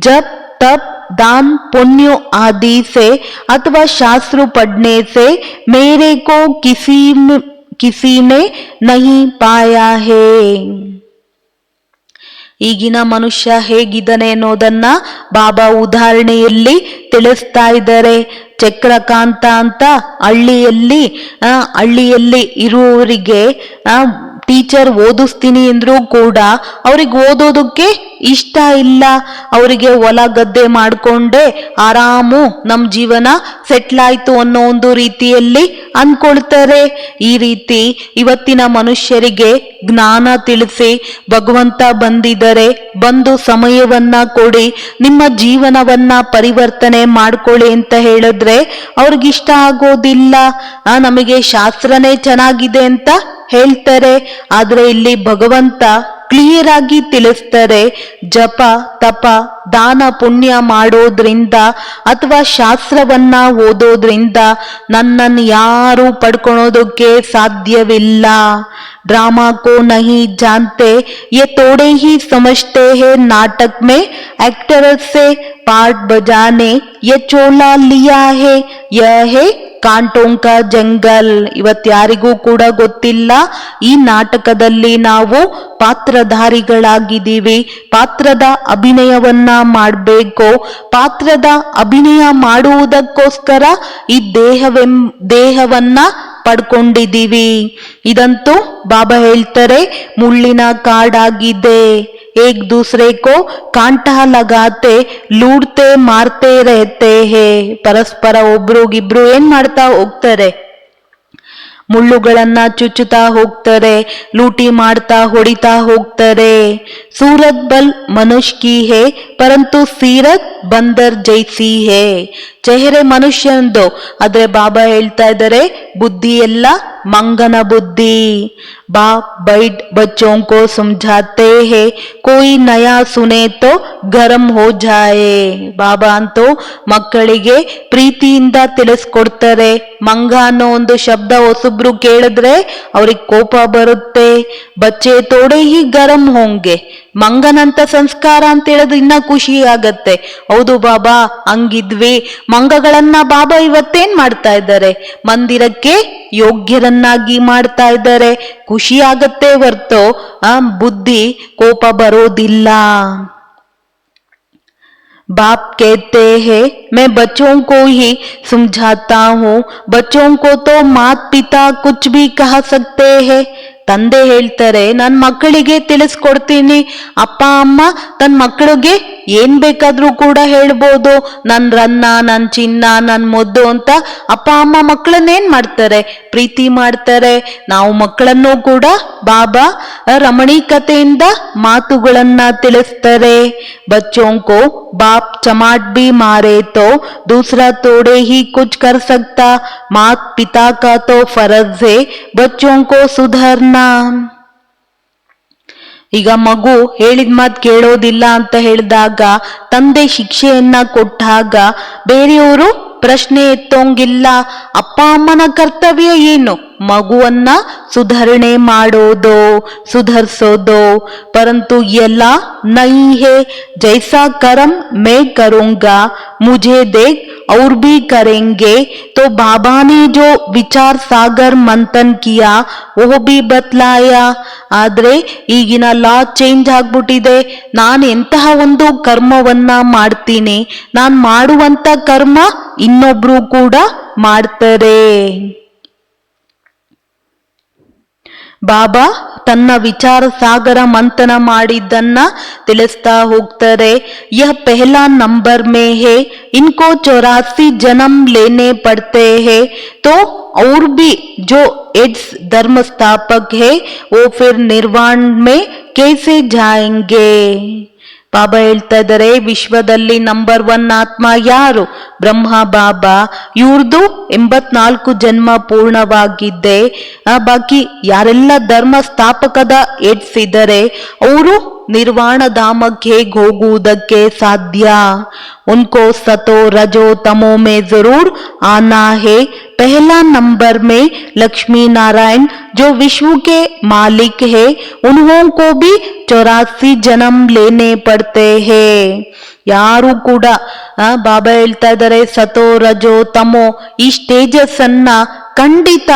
जब तब दान पुण्य आदि से अथवा शास्त्र पढ़ने से मेरे को किसी ने नहीं पाया है. ಈಗಿನ ಮನುಷ್ಯ ಹೇಗಿದ್ದಾನೆ ಅನ್ನೋದನ್ನ ಬಾಬಾ ಉದಾಹರಣೆಯಲ್ಲಿ ತಿಳಿಸ್ತಾ ಇದ್ದಾರೆ. ಚಕ್ರಕಾಂತ ಅಂತ ಹಳ್ಳಿಯಲ್ಲಿ ಇರುವವರಿಗೆ ಟೀಚರ್ ಓದಿಸ್ತೀನಿ ಅಂದ್ರೂ ಕೂಡ ಅವ್ರಿಗೆ ಓದೋದಕ್ಕೆ ಇಷ್ಟ ಇಲ್ಲ. ಅವರಿಗೆ ಹೊಲ ಗದ್ದೆ ಮಾಡ್ಕೊಂಡೆ ಆರಾಮು ನಮ್ ಜೀವನ ಸೆಟ್ಲ್ ಆಯ್ತು ಅನ್ನೋ ಒಂದು ರೀತಿಯಲ್ಲಿ ಅನ್ಕೊಳ್ತಾರೆ. ಈ ರೀತಿ ಇವತ್ತಿನ ಮನುಷ್ಯರಿಗೆ ಜ್ಞಾನ ತಿಳಿಸಿ ಭಗವಂತ ಬಂದಿದ್ದಾರೆ, ಬಂದು ಸಮಯವನ್ನ ಕೊಡಿ, ನಿಮ್ಮ ಜೀವನವನ್ನ ಪರಿವರ್ತನೆ ಮಾಡ್ಕೊಳ್ಳಿ ಅಂತ ಹೇಳಿದ್ರೆ ಅವ್ರಿಗಿಷ್ಟ ಆಗೋದಿಲ್ಲ. ನಮಗೆ ಶಾಸ್ತ್ರನೇ ಚೆನ್ನಾಗಿದೆ ಅಂತ ಹೇಳ್ತಾರೆ. ಆದ್ರೆ ಇಲ್ಲಿ ಭಗವಂತ ಕ್ಲಿಯರ್ ಆಗಿ ತಿಳಿಸ್ತಾರೆ, ಜಪ ತಪ ದಾನ ಪುಣ್ಯ ಮಾಡೋದ್ರಿಂದ ಅಥವಾ ಶಾಸ್ತ್ರವನ್ನ ಓದೋದ್ರಿಂದ ನನ್ನನ್ನು ಯಾರು ಪಡ್ಕೊಳೋದಕ್ಕೆ ಸಾಧ್ಯವಿಲ್ಲ. ड्रामा को नहीं जानते ये थोड़े ही समझते हैं, नाटक में एक्टर से पार्ट बजाने ये चोला लिया है, यह है ಕಾಂಟೋಂಕ ಜಂಗಲ್. ಇವತ್ಯಾರಿಗೂ ಕೂಡ ಗೊತ್ತಿಲ್ಲ, ಈ ನಾಟಕದಲ್ಲಿ ನಾವು ಪಾತ್ರಧಾರಿಗಳಾಗಿದ್ದೀವಿ. ಪಾತ್ರದ ಅಭಿನಯವನ್ನ ಮಾಡಬೇಕು. ಪಾತ್ರದ ಅಭಿನಯ ಮಾಡುವುದಕ್ಕೋಸ್ಕರ ಈ ದೇಹವನ್ನ ಪಡ್ಕೊಂಡಿದ್ದೀವಿ. ಇದಂತೂ ಬಾಬಾ ಹೇಳ್ತಾರೆ ಮುಳ್ಳಿನ ಕಾಡಾಗಿದೆ. एक दूसरे को कांटा लगाते लूटते मारते रहते हैं. ಪರಸ್ಪರ ಒಬ್ರಿಗಿಬ್ರು ಏನ್ ಮಾಡ್ತಾ ಹೋಗ್ತಾರೆ, ಮುಳ್ಳುಗಳನ್ನ ಚುಚ್ಚುತ್ತಾ ಹೋಗ್ತಾರೆ, ಲೂಟಿ ಮಾಡ್ತಾ ಹೊಡಿತಾ ಹೋಗ್ತಾರೆ. ಸೂರತ್ ಬಲ್ ಮನುಷ್ಯ ಕಿ ಹೇ ಪರಂತು ಸೀರತ್ ಬಂದರ್ ಜೈಸಿ ಹೇ. ಚೆಹರೆ ಮನುಷ್ಯಂದು, ಆದ್ರೆ ಬಾಬಾ ಹೇಳ್ತಾ ಇದ್ದಾರೆ ಬುದ್ಧಿ ಎಲ್ಲ ಮಂಗನ ಬುದ್ಧಿ. बाप बैठ बच्चों को समझाते हैं, कोई नया सुने तो गरम हो जाए. ಬಾಬಾ ಅಂತೂ ಮಕ್ಕಳಿಗೆ ಪ್ರೀತಿಯಿಂದ ತಿಳಿಸ್ಕೊಡ್ತಾರೆ. ಮಂಗ ಅನ್ನೋ ಒಂದು ಶಬ್ದ ಹೊಸಬ್ರು ಕೇಳಿದ್ರೆ ಅವ್ರಿಗೆ ಕೋಪ ಬರುತ್ತೆ. ಬಚ್ಚೆ ತೋಡೆ ಹಿ ಗರಂ ಹೋಂಗೆ. ಮಂಗನಂತ ಸಂಸ್ಕಾರ ಅಂತ ಹೇಳಿದ್ರೆ ಇನ್ನ ಖುಷಿ ಆಗತ್ತೆ. ಹೌದು ಬಾಬಾ, ಹಂಗಿದ್ವಿ. ಮಂಗಗಳನ್ನ ಬಾಬಾ ಇವತ್ತೇನ್ ಮಾಡ್ತಾ ಇದ್ದಾರೆ, ಮಂದಿರಕ್ಕೆ ಯೋಗ್ಯರನ್ನಾಗಿ ಮಾಡ್ತಾ ಇದ್ದಾರೆ. ಖುಷಿ ಆಗತ್ತೆ ಹೊರ್ತು ಬುದ್ಧಿ ಕೋಪ ಬರೋದಿಲ್ಲ. बाप कहते हैं मैं बच्चों को ही समझाता हूँ, बच्चों को तो माता पिता कुछ भी कह सकते हैं. ತಂದೆ ಹೇಳ್ತಾರೆ ನನ್ನ ಮಕ್ಕಳಿಗೆ ತಿಳಿಸ್ಕೊಡ್ತೀನಿ. ಅಪ್ಪ ಅಮ್ಮ ತನ್ನ ಮಕ್ಕಳಿಗೆ ಏನ್ ಬೇಕಾದ್ರೂ ಕೂಡ ಹೇಳ್ಬೋದು. ನನ್ ರನ್ನ, ನನ್ ಚಿನ್ನ, ನನ್ ಮುದ್ದು ಅಂತ ಅಪ್ಪ ಅಮ್ಮ ಮಕ್ಕಳನ್ನೇನ್ ಮಾಡ್ತಾರೆ, ಪ್ರೀತಿ ಮಾಡ್ತಾರೆ. ನಾವು ಮಕ್ಕಳನ್ನು ಕೂಡ ಬಾಬಾ ರಮಣೀಕತೆಯಿಂದ ಮಾತುಗಳನ್ನ ತಿಳಿಸ್ತಾರೆ. बच्चों को बाप चमाट भी मारे तो दूसरा तोड़े ही कुछ कर सकता. मात पिता का तो फर्ज है बच्चों को सुधारना. ಈಗ ಮಗು ಹೇಳಿದ ಮಾತು ಕೇಳೋದಿಲ್ಲ ಅಂತ ಹೇಳಿದಾಗ, ತಂದೆ ಶಿಕ್ಷೆಯನ್ನ ಕೊಟ್ಟಾಗ ಬೇರೆಯವರು ಪ್ರಶ್ನೆ ಎತ್ತೋಂಗಿಲ್ಲ. ಅಪ್ಪ ಅಮ್ಮನ ಕರ್ತವ್ಯ ಏನು, ಮಗುವನ್ನ ಸುಧಾರಣೆ ಮಾಡೋದು, ಸುಧರಿಸೋದು. ಪರಂತು ಎಲ್ಲ ನೈ ಹೇ ಜೈಸಾ ಕರಂ ಮೇ ಕरूंगा, मुझे देख और भी करेंगे. तो बाबा ने जो विचार सागर मंथन किया वो भी बतलाया. ಆದ್ರೆ ಈಗಿನ ಲಾ ಚೇಂಜ್ ಆಗ್ಬಿಟ್ಟಿದೆ. ನಾನು ಎಂತಹ ಒಂದು ಕರ್ಮವನ್ನ ಮಾಡ್ತೀನಿ, ನಾನು ಮಾಡುವಂತ ಕರ್ಮ ಇನ್ನೊಬ್ರು ಕೂಡ ಮಾಡ್ತಾರೆ. ಬಾಬಾ ತನ್ನ ವಿಚಾರ ಸಾಗರ ಮಂಥನ ಮಾಡಿದ್ದನ್ನ ತಿಳಿಸ್ತಾ ಹೋಗ್ತಾರೆ. यह पहला नंबर में है, इनको 84 जन्म लेने पड़ते हैं. तो और भी जो एड्स धर्म स्थापक है वो फिर निर्वाण में कैसे जाएंगे. ಬಾಬಾ ಹೇಳ್ತಾ ಇದ್ದಾರೆ ವಿಶ್ವದಲ್ಲಿ ನಂಬರ್ 1 ಆತ್ಮ ಯಾರು, ಬ್ರಹ್ಮ ಬಾಬಾ. ಇವ್ರದ್ದು 84 ಜನ್ಮ ಪೂರ್ಣವಾಗಿದ್ದೆ. ಬಾಕಿ ಯಾರೆಲ್ಲ ಧರ್ಮ ಸ್ಥಾಪಕದ ಎಡ್ಸ್ ಇದ್ದಾರೆ ಅವರು ನಿರ್ವಾಣ ಧಾಮಕ್ಕೆ ಹೇಗೆ ಹೋಗುವುದಕ್ಕೆ ಸಾಧ್ಯ. उनको सतो रजो तमो में जरूर आना है. पहला नंबर में लक्ष्मी नारायण जो विश्व के मालिक है उन्हों को भी 84 जन्म लेने पड़ते हैं. ಯಾರು ಕೂಡ ಬಾಬಾ ಹೇಳ್ತಾ ಇದ್ದಾರೆ ಸತೋ ರಜೋ ತಮೋ ಈ ಸ್ಟೇಜಸ್ ಅನ್ನ ಖಂಡಿತ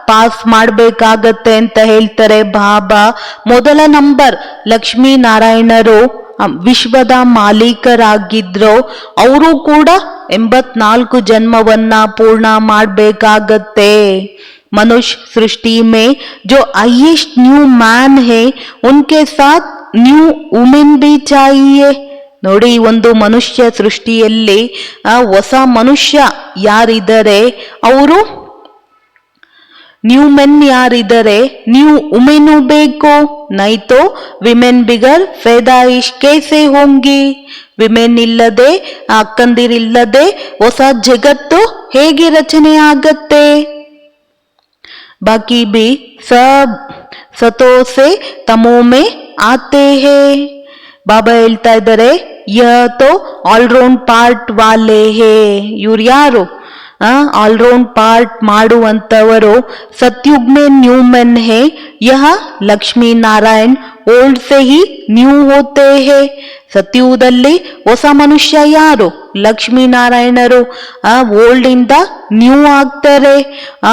ಪಾಸ್ ಮಾಡ್ಬೇಕಾಗತ್ತೆ ಅಂತ ಹೇಳ್ತಾರೆ ಬಾಬಾ. ಮೊದಲ ನಂಬರ್ ಲಕ್ಷ್ಮೀ ನಾರಾಯಣರು ವಿಶ್ವದ ಮಾಲೀಕರಾಗಿದ್ರು. ಅವರು ಕೂಡ 84 ಜನ್ಮವನ್ನ ಪೂರ್ಣ ಮಾಡ್ಬೇಕಾಗತ್ತೆ. मनुष्य सृष्टि में जो हाईएस्ट न्यू मैन है उनके साथ न्यू वुमेन भी चाहिए. ನೋಡಿ, ಒಂದು ಮನುಷ್ಯ ಸೃಷ್ಟಿಯಲ್ಲಿ ಹೊಸ ಮನುಷ್ಯ ಯಾರಿದ್ದಾರೆ ಅವರು ನ್ಯೂ ಮೆನ್ ಯಾರಿದ್ದಾರೆ, ನ್ಯೂ ವುಮೆನು ಬೇಕು. ನೈತೋ ವಿಮೆನ್ ಬಿಗರ್ ಫೈದಾಯಿಶ್ ಕೇಸೆ ಹೋಂಗಿ. ವಿಮೆನ್ ಇಲ್ಲದೆ, ಅಕ್ಕಂದಿರಿಲ್ಲದೆ ಹೊಸ ಜಗತ್ತು ಹೇಗೆ ರಚನೆ ಆಗತ್ತೆ. ಬಾಕಿ ಬಿ ಸಬ್ ಸತೋ ಸೆ ತಮೋ ಮೇ ಆತೆ ಹೇ. ಬಾಬಾ ಹೇಳ್ತಾ ಇದ್ದಾರೆ ಯಹ ತೋ ಆಲ್ರೌಂಡ್ ಪಾರ್ಟ್ ವಾಲೆ ಹೇ. ಇವ್ರು ಯಾರು, ಆಲ್ರೌಂಡ್ ಪಾರ್ಟ್ ಮಾಡುವಂತವರು सतयुग में न्यू मैन है यह ಲಕ್ಷ್ಮೀ ನಾರಾಯಣ್ ಓಲ್ಡ್ ಸೆ ಹಿ ನ್ಯೂ ಹೋತೆ ಹೇ. ಸತ್ಯುಗದಲ್ಲಿ ಹೊಸ ಮನುಷ್ಯ ಯಾರು? ಲಕ್ಷ್ಮೀನಾರಾಯಣರು. ಓಲ್ಡ್ ಇಂದ ನ್ಯೂ ಆಗ್ತಾರೆ.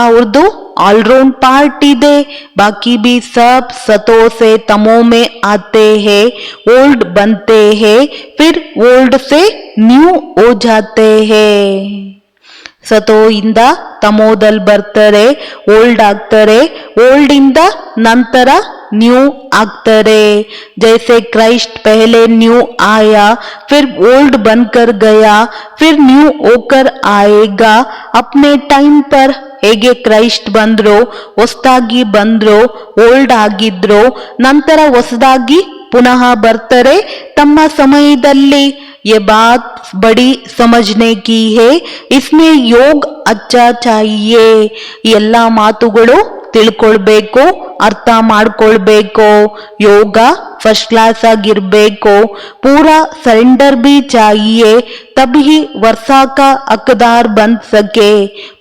ಅವ್ರದ್ದು ಆಲ್ರೌಂಡ್ ಪಾರ್ಟ್ ಇದೆ. ಬಾಕಿ ಬಿ ಸಬ್ ಸತೋ ಸೆ ತಮೋ ಮೇ ಆತೆ ಹೇ, ಓಲ್ಡ್ बनते हैं फिर ओल्ड से न्यू हो जाते हैं. ಸತೋ ಇಂದ ತಮೋದಲ್ಲಿ ಬರ್ತಾರೆ, ಓಲ್ಡ್ ಆಗ್ತಾರೆ, ಓಲ್ಡ್ ಇಂದ ನಂತರ न्यू ಆಗ್ತಾರೆ. जैसे क्राइस्ट पहले न्यू आया फिर ओल्ड बनकर गया फिर न्यू होकर आएगा अपने टाइम पर. ಹೇಗೆ ಕ್ರೈಸ್ಟ್ ಬಂದ್ರು, ಹೊಸದಾಗಿ ಬಂದ್ರು, ಓಲ್ಡ್ ಆಗಿದ್ರು, ನಂತರ ಹೊಸದಾಗಿ ಪುನಃ ಬರ್ತಾರೆ ತಮ್ಮ ಸಮಯದಲ್ಲಿ. ये बात बड़ी समझने की है, इसमें योग अच्छा चाहिए. ಎಲ್ಲ ಮಾತುಗಳು ತಿಳ್ಕೊಳ್ಬೇಕು, ಅರ್ಥ ಮಾಡ್ಕೊಳ್ಬೇಕು. ಯೋಗ ಫಸ್ಟ್ ಕ್ಲಾಸ್ ಆಗಿರ್ಬೇಕು. ಪೂರಾ ಸರೆಂಡರ್ ಬಿ ಚಾಹಿಯೆ, ತभी ವರ್ಷಾ ಕಾ ಹಕ್ದಾರ್ ಬನ್ ಸಕೆ.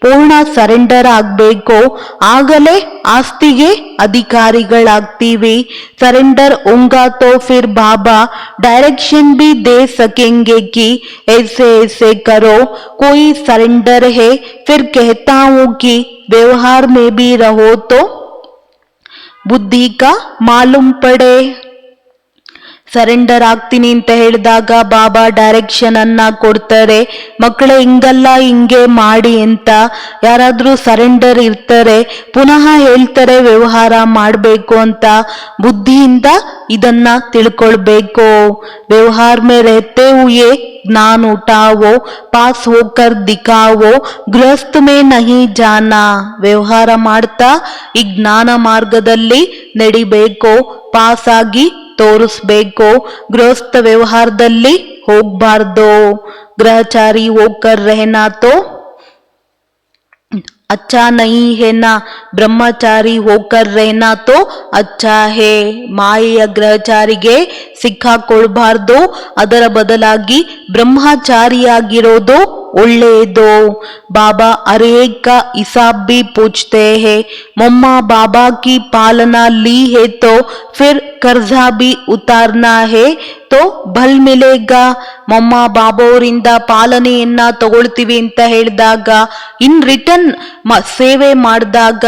ಪೂರ್ಣ ಸರೆಂಡರ್ ಆಗ್ಬೇಕು, ಆಗಲೇ ಆಸ್ತಿಗೆ ಅಧಿಕಾರಿಗಳಾಗ್ತೀವಿ. ಸರೆಂಡರ್ होगा तो फिर बाबा डायरेक्शन भी दे सकेंगे कि ऐसे ऐसे करो. कोई सरेंडर है फिर कहता हूं कि व्यवहार में भी रहो तो बुद्धि का मालूम पड़े. ಸರೆಂಡರ್ ಆಗ್ತೀನಿ ಅಂತ ಹೇಳಿದಾಗ ಬಾಬಾ ಡೈರೆಕ್ಷನ್ ಅನ್ನ ಕೊಡ್ತಾರೆ. ಮಕ್ಕಳೇ ಹಿಂಗಲ್ಲ ಹಿಂಗೆ ಮಾಡಿ ಅಂತ. ಯಾರಾದ್ರೂ ಸರೆಂಡರ್ ಇರ್ತಾರೆ, ಪುನಃ ಹೇಳ್ತಾರೆ ವ್ಯವಹಾರ ಮಾಡಬೇಕು ಅಂತ. ಬುದ್ಧಿಯಿಂದ ಇದನ್ನ ತಿಳ್ಕೊಳ್ಬೇಕು. ವ್ಯವಹಾರ ಮೇ रहते हुए ज्ञान उठाओ, पास होकर दिखाओ, ಗೃಹಸ್ಥ ಮೇ ನಹಿ ಜಾನಾ. ವ್ಯವಹಾರ ಮಾಡ್ತಾ ಈ ಜ್ಞಾನ ಮಾರ್ಗದಲ್ಲಿ ನಡಿಬೇಕು, ಪಾಸ್ ಆಗಿ ತೋರಿಸ್ಬೇಕು. ಗೃಹಸ್ಥ ವ್ಯವಹಾರದಲ್ಲಿ ಹೋಗ್ಬಾರ್ದು. ಗ್ರಹಚಾರಿ ಹೋಗ್ಕರ್ रहना तो अच्छा नहीं है ना, ಬ್ರಹ್ಮಚಾರಿ ಹೋಗ್ಕರ್ रहना तो अच्छा है. ಮಾಯೆಯ ಗ್ರಹಚಾರಿಗೆ ಸಿಕ್ಕಾಕೊಳ್ಬಾರ್ದು, ಅದರ ಬದಲಾಗಿ ಬ್ರಹ್ಮಚಾರಿಯಾಗಿರೋದು ಒಳ್ಳೆಯದು. ಬಾಬಾ हर एक का हिसाब भी पूछते हैं. मम्मा बाबा की पालना ली है तो फिर कर्जा भी उतारना है तो ಬಲ್ ಮಿಲೇಗಾ. ಮಮ್ಮ ಬಾಬಾವರಿಂದ ಪಾಲನೆಯನ್ನ ತಗೊಳ್ತೀವಿ ಅಂತ ಹೇಳಿದಾಗ ಇನ್ ರಿಟರ್ನ್ ಸೇವೆ ಮಾಡಿದಾಗ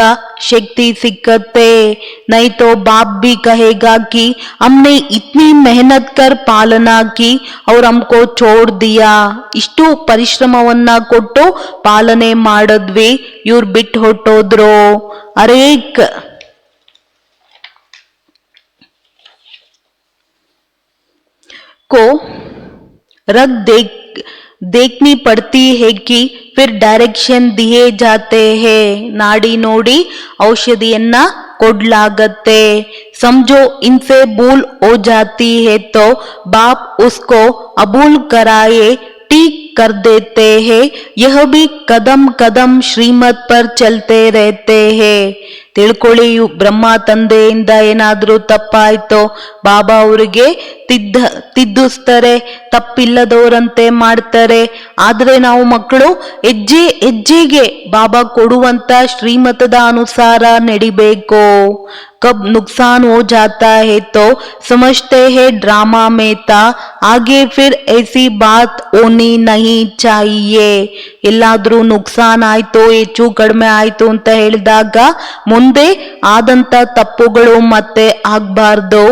ಶಕ್ತಿ ಸಿಕ್ಕತ್ತೆ. ನೈ ತೋ ಬಾಪ್ भी कहेगा कि हमने इतनी मेहनत कर पालना की और हमको छोड़ दिया. ಇಷ್ಟು ಪರಿಶ್ರಮವನ್ನ ಕೊಟ್ಟು ಪಾಲನೆ ಮಾಡಿದ್ವಿ, ಇವ್ರು ಬಿಟ್ಟು ಹೊಟ್ಟೋದ್ರು. ಅರೇಕ್ को रख देखनी पड़ती है कि फिर डायरेक्शन दिए जाते हैं. ನಾಡಿ ನೋಡಿ ಔಷಧಿಯನ್ನ ಕೊಡ್ಲಾಗತ್ತೆ. समझो इनसे भूल हो जाती है तो बाप उसको अबूल कराए ठीक कर देते हैं. यह भी कदम कदम श्रीमत पर चलते रहते हैं. ತಿಳ್ಕೊಳ್ಳಿ, ಬ್ರಹ್ಮ ತಂದೆಯಿಂದ ಏನಾದ್ರೂ ತಪ್ಪಾಯ್ತೋ ಬಾಬಾ ಅವರಿಗೆ ತಿದ್ದಿಸ್ತಾರೆ, ತಪ್ಪಿಲ್ಲದವರಂತೆ ಮಾಡ್ತಾರೆ. ಆದ್ರೆ ನಾವು ಮಕ್ಕಳು ಹೆಜ್ಜೆ ಹೆಜ್ಜೆಗೆ ಬಾಬಾ ಕೊಡುವಂತ ಶ್ರೀಮತದ ಅನುಸಾರ ನಡಿಬೇಕು. कब नुकसान हो जाता है तो समझते हैं ड्रामा में था, आगे फिर ऐसी बात होनी नहीं चाहिए. ಎಲ್ಲಾದ್ರೂ ನುಕ್ಸಾನ್ ಆಯ್ತು, ಹೆಚ್ಚು ಕಡಿಮೆ ಆಯ್ತು ಅಂತ ಹೇಳಿದಾಗ ಮುಂದೆ ಆದಂತ ತಪ್ಪುಗಳು ಮತ್ತೆ ಆಗ್ಬಾರ್ದು.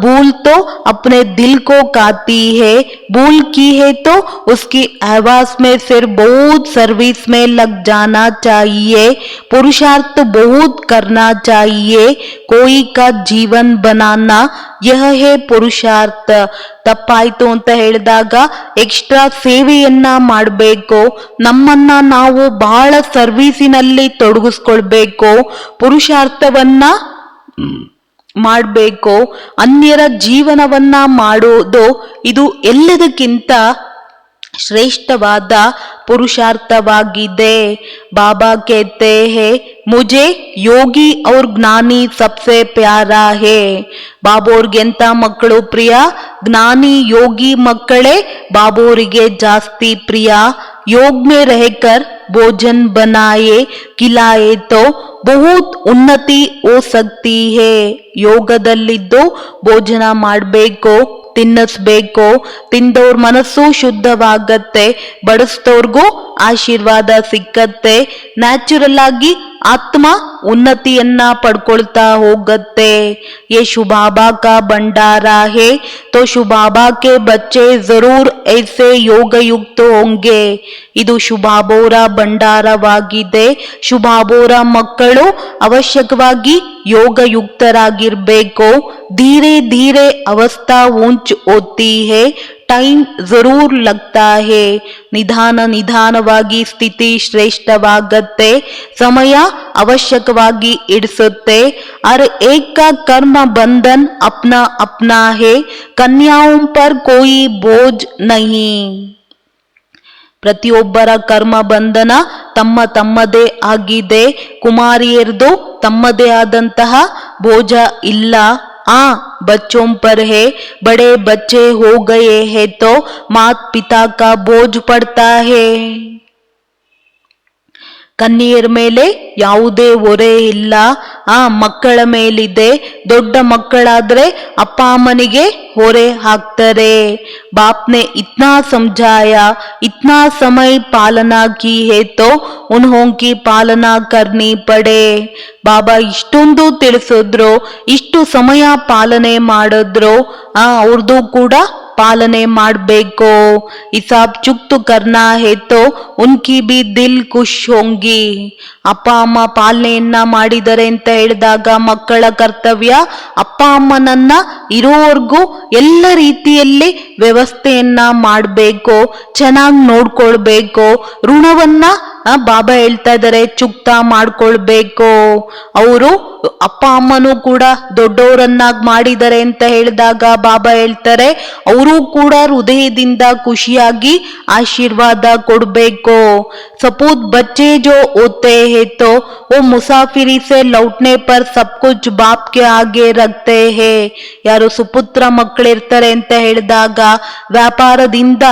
ಭೂಲ್ ತೋ ಅಪ್ನೆ ದಿಲ್ ಕೋ ಕಾತಿ ಹೈ, ಭೂಲ್ की है तो उसकी आवाज में फिर बहुत सर्विस में लग जाना चाहिए. पुरुषार्थ बहुत करना चाहिए. कोई का जीवन बनाना यह है पुरुषार्थ. ತಪ್ಪಾಯ್ತು ಅಂತ ಹೇಳಿದಾಗ ಎಕ್ಸ್ಟ್ರಾ ಸೇವೆಯನ್ನ ಮಾಡಬೇಕು. ನಮ್ಮನ್ನ ನಾವು ಬಹಳ ಸರ್ವೀಸಿನಲ್ಲಿ ತೊಡಗಿಸ್ಕೊಳ್ಬೇಕು. ಪುರುಷಾರ್ಥವನ್ನ ಮಾಡಬೇಕು. ಅನ್ಯರ ಜೀವನವನ್ನ ಮಾಡೋದು ಇದು ಎಲ್ಲದಕ್ಕಿಂತ ಶ್ರೇಷ್ಠವಾದ ಪುರುಷಾರ್ಥವಾಗಿದೆ. ಬಾಬಾ कहते हैं मुझे ಯೋಗಿ और ಜ್ಞಾನಿ सबसे प्यारा है. ಬಾಬೋರ್ಗೆ ಎಂತ ಮಕ್ಕಳು ಪ್ರಿಯ? ಜ್ಞಾನಿ ಯೋಗಿ ಮಕ್ಕಳೇ ಬಾಬೋರಿಗೆ ಜಾಸ್ತಿ ಪ್ರಿಯ. योग में रहकर भोजन बनाए खिलाए तो ಬಹುತ್ ಉನ್ನತಿ हो सकती है. ಯೋಗದಲ್ಲಿದ್ದು ಭೋಜನ ಮಾಡಬೇಕು, ತಿನ್ನಿಸ್ಬೇಕು, ತಿಂದವ್ರ ಮನಸ್ಸು ಶುದ್ಧವಾಗತ್ತೆ, ಬಡಿಸ್ದವ್ರಿಗೂ ಆಶೀರ್ವಾದ ಸಿಕ್ಕತ್ತೆ, ನ್ಯಾಚುರಲ್ ಆಗಿ ಆತ್ಮ ಉನ್ನತಿಯನ್ನ ಪಡ್ಕೊಳ್ತಾ ಹೋಗತ್ತೆ. ये शिवबाबा का भंडारा है तो शिवबाबा के बच्चे जरूर ऐसे योग युक्त होंगे. ಇದು ಶಿವಬಾಬೋರ ಭಂಡಾರವಾಗಿದೆ. ಶಿವಬಾಬೋರ ಮಕ್ಕಳು ಅವಶ್ಯಕವಾಗಿ ಯೋಗಯುಕ್ತರಾಗಿರ್ಬೇಕು. धीरे धीरे अवस्था ऊंच होती है, ಟೈಮ್ ಜರೂರ್ ಲಗ್ತಾ ಹೇ. ನಿಧಾನವಾಗಿ ಸ್ಥಿತಿ ಶ್ರೇಷ್ಠವಾಗತ್ತೆ, ಸಮಯ ಅವಶ್ಯಕವಾಗಿ ಇಡಿಸುತ್ತೆ. और एक का कर्म बंधन अपना अपना है, कन्याओं पर कोई बोझ नहीं. ಪ್ರತಿಯೊಬ್ಬರ ಕರ್ಮ ಬಂಧನ ತಮ್ಮ ತಮ್ಮದೇ ಆಗಿದೆ. ಕುಮಾರಿಯರ್ದು ತಮ್ಮದೇ ಆದಂತಹ ಬೋಜ ಇಲ್ಲ. बच्चों पर है, बड़े बच्चे हो गए हैं तो माता पिता का बोझ पड़ता है. ಕನ್ಯೆಯರ ಮೇಲೆ ಯಾವುದೇ ಹೊರೆ ಇಲ್ಲ, ಮಕ್ಕಳ ಮೇಲಿದೆ. ದೊಡ್ಡ ಮಕ್ಕಳಾದ್ರೆ ಅಪ್ಪ ಅಮ್ಮನಿಗೆ ಹೊರೆ ಹಾಕ್ತಾರೆ. बाप ने इतना समझाया, इतना समय पालना की है तो उन्हों की पालना करनी पड़े. ಬಾಬಾ ಇಷ್ಟೊಂದು ತಿಳಿಸಿದ್ರು, ಇಷ್ಟು ಸಮಯ ಪಾಲನೆ ಮಾಡಿದ್ರು, ಅವ್ರದ್ದು ಕೂಡ ಪಾಲನೆ ಮಾಡಬೇಕು. ಹಿಸಾಬ್ ಚುಕ್ತು ಕರ್ನಾ ಹೇ ತೋ ಉನ್ಕಿ ಬಿ ದಿಲ್ ಖುಷ್ ಹೋಂಗಿ. ಅಪ್ಪ ಅಮ್ಮ ಪಾಲನೆಯನ್ನ ಮಾಡಿದರೆ ಅಂತ ಹೇಳಿದಾಗ ಮಕ್ಕಳ ಕರ್ತವ್ಯ ಅಪ್ಪ ಅಮ್ಮನನ್ನ ಇರೋವರೆಗೂ ಎಲ್ಲ ರೀತಿಯಲ್ಲಿ ವ್ಯವಸ್ಥೆಯನ್ನ ಮಾಡಬೇಕು, ಚೆನ್ನಾಗಿ ನೋಡ್ಕೊಳ್ಬೇಕು. ಋಣವನ್ನ ಬಾಬಾ ಹೇಳ್ತಾ ಇದ್ದಾರೆ ಚುಕ್ತಾ ಮಾಡ್ಕೊಳ್ಬೇಕು. ಅವರು ಅಪ್ಪ ಅಮ್ಮನೂ ಕೂಡ ದೊಡ್ಡವರನ್ನಾಗಿ ಮಾಡಿದ್ದಾರೆ ಅಂತ ಹೇಳಿದಾಗ ಬಾಬಾ ಹೇಳ್ತಾರೆ ಅವರು ಕೂಡ ಹೃದಯದಿಂದ ಖುಷಿಯಾಗಿ ಆಶೀರ್ವಾದ ಕೊಡ್ಬೇಕು. सपूत बच्चे जो होते हैं तो वो मुसाफिरी से लौटने पर सब कुछ बाप के आगे रखते हैं. ಯಾರು ಸುಪುತ್ರ ಮಕ್ಕಳಿರ್ತಾರೆ ಅಂತ ಹೇಳಿದಾಗ ವ್ಯಾಪಾರದಿಂದ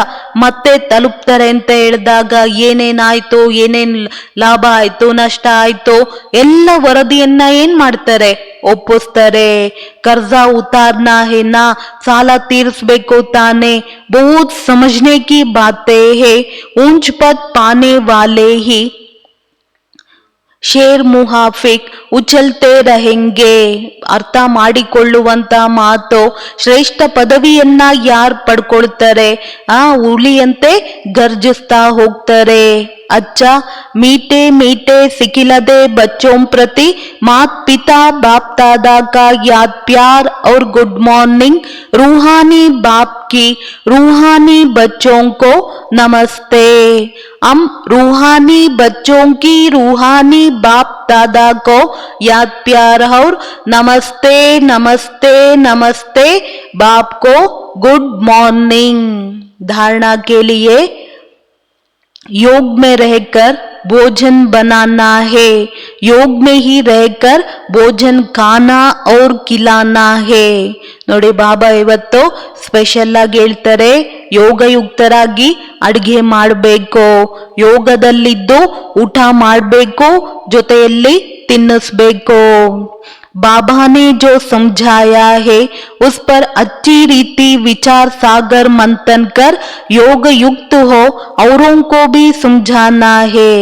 ಮತ್ತೆ ತಲುಪ್ತಾರೆ ಅಂತ ಹೇಳಿದಾಗ ಏನೇನಾಯ್ತು, ಏನೇನ್ ಲಾಭ ಆಯ್ತು, ನಷ್ಟ ಆಯ್ತು, ಎಲ್ಲ ವರದಿಯನ್ನ ಏನ್ ಮಾಡ್ತಾರೆ, ಒಪ್ಪಿಸ್ತಾರೆ. कर्जा उतारना है ना, साला तीर्सಬೇಕು ताने, बहुत समझने की बातें है. ऊंच पद पाने वाले ही ಶೇರ್ ಮುಹಾಫಿಕ್ ಉಚಲ್ತೆ ರಹೆಂಗೆ. ಅರ್ಥ ಮಾಡಿಕೊಳ್ಳುವಂತ ಮಾತು, ಶ್ರೇಷ್ಠ ಪದವಿಯನ್ನ ಯಾರು ಪಡ್ಕೊಳ್ತಾರೆ ಹುಲಿಯಂತೆ ಗರ್ಜಿಸ್ತಾ ಹೋಗ್ತಾರೆ. अच्छा मीठे मीठे सिखिलदे बच्चों प्रति माता पिता बाप दादा का याद प्यार और गुड मॉर्निंग. रूहानी बाप की रूहानी बच्चों को नमस्ते. हम रूहानी बच्चों की रूहानी बाप दादा को याद प्यार और नमस्ते नमस्ते नमस्ते. बाप को गुड मॉर्निंग. धारणा के लिए योग में रहकर भोजन बनाना है, योग में ही रहकर भोजन खाना और खिलाना है. ನೋಡಿ ಬಾಬಾ ಇವತ್ತು ಸ್ಪೆಷಲ್ ಆಗಿ ಹೇಳ್ತಾರೆ ಯೋಗಯುಕ್ತರಾಗಿ ಅಡಿಗೆ ಮಾಡಬೇಕು, ಯೋಗದಲ್ಲಿದ್ದು ಊಟ ಮಾಡಬೇಕು, ಜೊತೆಯಲ್ಲಿ ತಿನ್ನಿಸ್ಬೇಕು. बाबा ने जो समझाया है उस पर अच्छी रीति विचार सागर मंथन कर योग युक्त हो औरों को भी समझाना है.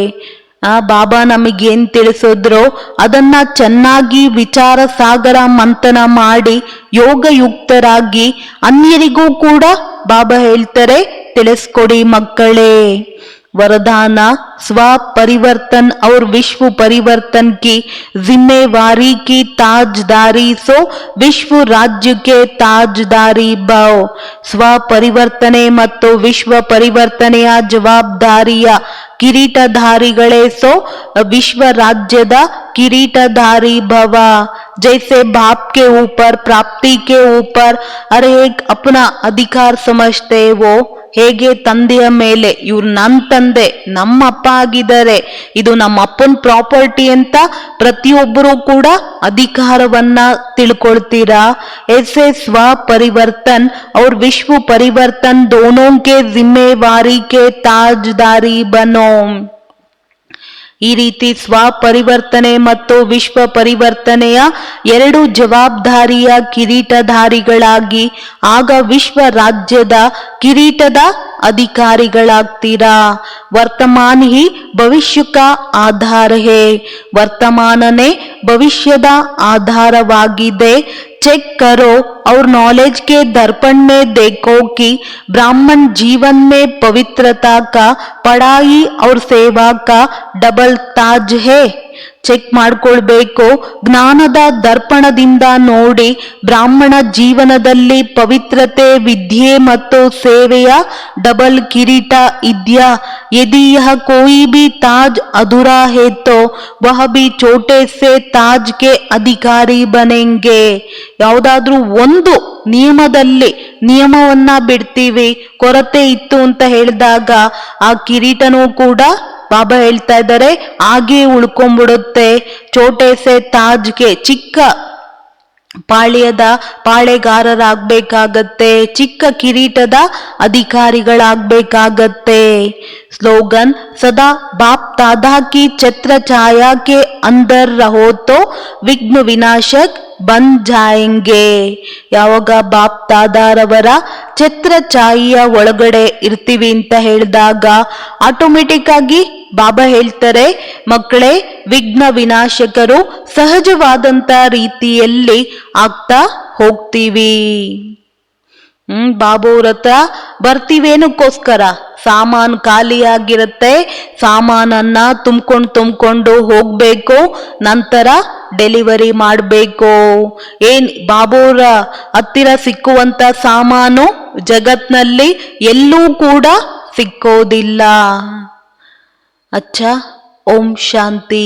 ಬಾಬಾ ನಮಗೇನ್ ತಿಳಿಸಿದ್ರು ಅದನ್ನ ಚೆನ್ನಾಗಿ ವಿಚಾರ ಸಾಗರ ಮಂಥನ ಮಾಡಿ ಯೋಗಯುಕ್ತರಾಗಿ ಅನ್ಯರಿಗೂ ಕೂಡ ಬಾಬಾ ಹೇಳ್ತಾರೆ ತಿಳಿಸ್ಕೊಡಿ ಮಕ್ಕಳೇ. वरदाना स्व परिवर्तन और विश्व परिवर्तन की जिम्मेवारी की ताजदारी सो विश्व राज्य के ताजदारी भव. स्व ಪರಿವರ್ತನೆ ಮತ್ತು ವಿಶ್ವ ಪರಿವರ್ತನೆಯ ಜವಾಬ್ದಾರಿಯ ಕಿರೀಟಧಾರಿಗಳೇ सो विश्व राज्यದ किरीटधारी भव. जैसे बाप के ऊपर प्राप्ति के ऊपर हर एक अपना अधिकार समझते वो ಹೇಗೆ ತಂದೆಯ ಮೇಲೆ ಇವ್ರು ನನ್ನ ತಂದೆ ನಮ್ಮ ಅಪ್ಪ ಆಗಿದ್ದಾರೆ, ಇದು ನಮ್ಮ ಅಪ್ಪನ ಪ್ರಾಪರ್ಟಿ ಅಂತ ಪ್ರತಿಯೊಬ್ಬರೂ ಕೂಡ ಅಧಿಕಾರವನ್ನ ತಿಳ್ಕೊಳ್ತೀರಾ. ऐसे स्व परिवर्तन और विश्व परिवर्तन दोनों के जिम्मेवारी के ताजदारी बनो. ಈ ರೀತಿ ಸ್ವ ಪರಿವರ್ತನೆ ಮತ್ತು ವಿಶ್ವ ಪರಿವರ್ತನೆಯ ಎರಡು ಜವಾಬ್ದಾರಿಯ ಕಿರೀಟಧಾರಿಗಳಾಗಿ ಆಗ ವಿಶ್ವ ರಾಜ್ಯದ ಕಿರೀಟದ अधिकारिಗಳಾಗ್ತೀರಾ. ವರ್ತಮಾನ ಹಿ ಭವಿಷ್ಯ ಕಾ ಆಧಾರ ಹೇ, ವರ್ತಮಾನನೇ ಭವಿಷ್ಯದ ಆಧಾರವಾಗಿದೆ. चेक करो और नॉलेज के दर्पण में देखो कि ब्राह्मण जीवन में पवित्रता का, पढ़ाई और सेवा का डबल ताज है. ಚೆಕ್ ಮಾಡ್ಕೊಳ್ಬೇಕು. ಜ್ಞಾನದ ದರ್ಪಣದಿಂದ ನೋಡಿ ಬ್ರಾಹ್ಮಣ ಜೀವನದಲ್ಲಿ ಪವಿತ್ರತೆ, ವಿದ್ಯೆ ಮತ್ತು ಸೇವೆಯ ಡಬಲ್ ಕಿರೀಟ ಇದ್ಯಾ. ಯದಿ ಯಹ ಕೋಯಿ ಬಿ ತಾಜ್ ಅಧೂರಾ ಹೇ ತೋ ವಹ ಬಿ ಛೋಟೆ ಸೆ ತಾಜ್ ಕೆ ಅಧಿಕಾರಿ ಬನೆಂಗೆ. ಯಾವುದಾದ್ರೂ ಒಂದು ನಿಯಮದಲ್ಲಿ ನಿಯಮವನ್ನ ಬಿಡ್ತೀವಿ, ಕೊರತೆ ಇತ್ತು ಅಂತ ಹೇಳಿದಾಗ ಆ ಕಿರೀಟನೂ ಕೂಡ ಬಾಬಾ ಹೇಳ್ತಾ ಇದ್ದಾರೆ ಹಾಗೆ ಉಳ್ಕೊಂಡ್ಬಿಡುತ್ತೆ. ಛೋಟೆ ಸೆ ತಾಜ್ಗೆ, ಚಿಕ್ಕ ಪಾಳ್ಯದ ಪಾಳೆಗಾರರಾಗಬೇಕಾಗತ್ತೆ, ಚಿಕ್ಕ ಕಿರೀಟದ ಅಧಿಕಾರಿಗಳಾಗಬೇಕಾಗತ್ತೆ. ಸ್ಲೋಗನ್ ಸದಾ ಬಾಪ್ ದಾದಾ ಕಿ ಛತ್ರ ಛಾಯಾ ಕೆ ಅಂದರ್ ರಹೋ ತೋ ವಿಘ್ನ ವಿನಾಶಕ್ ಬಂದ್ ಜಾಯಂಗೆ. ಯಾವಾಗ ಬಾಪ್ ದಾದಾರವರ ಛತ್ರ ಛಾಯೆಯ ಒಳಗಡೆ ಇರ್ತೀವಿ ಅಂತ ಹೇಳಿದಾಗ ಆಟೋಮೆಟಿಕ್ ಆಗಿ ಬಾಬಾ ಹೇಳ್ತಾರೆ, ಮಕ್ಕಳೇ ವಿಘ್ನ ವಿನಾಶಕರು ಸಹಜವಾದಂತ ರೀತಿಯಲ್ಲಿ ಆಗ್ತಾ ಹೋಗ್ತೀವಿ. ಬಾಬೋರ ಹತ್ರ ಬರ್ತೀವೇನಕ್ಕೋಸ್ಕರ, ಸಾಮಾನು ಖಾಲಿಯಾಗಿರುತ್ತೆ, ಸಾಮಾನನ್ನ ತುಂಬಿಕೊಂಡು ಹೋಗ್ಬೇಕು, ನಂತರ ಡೆಲಿವರಿ ಮಾಡಬೇಕು. ಬಾಬೋರ ಹತ್ತಿರ ಸಿಕ್ಕುವಂತ ಸಾಮಾನು ಜಗತ್ನಲ್ಲಿ ಎಲ್ಲೂ ಕೂಡ ಸಿಕ್ಕೋದಿಲ್ಲ. अच्छा, ओम शांति.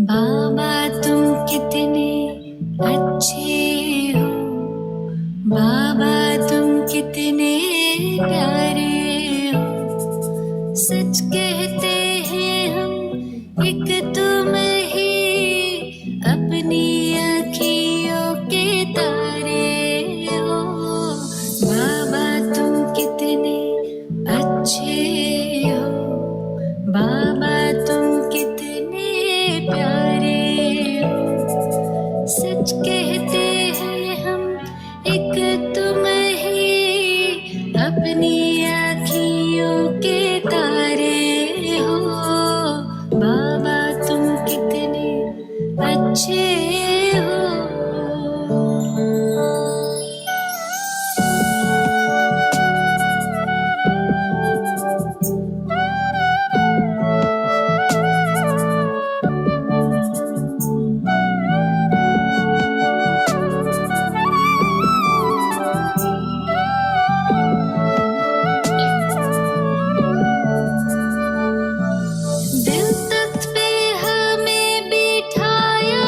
बाबा तुम कितने अच्छे हो, बाबा तुम कितने प्यारे हो. सच कहते हैं हम एक तुम ही, अपनी आँखियों के तारे हो. बाबा तुम कितने अच्छे हो, बाबा तुम कितने प्यारे हो. सच कहते हैं हम एक तुम ही, अपनी आँखियों के तारे हो. बाबा तुम कितने अच्छे हो. दिल तख्त पे हमें बिठाया,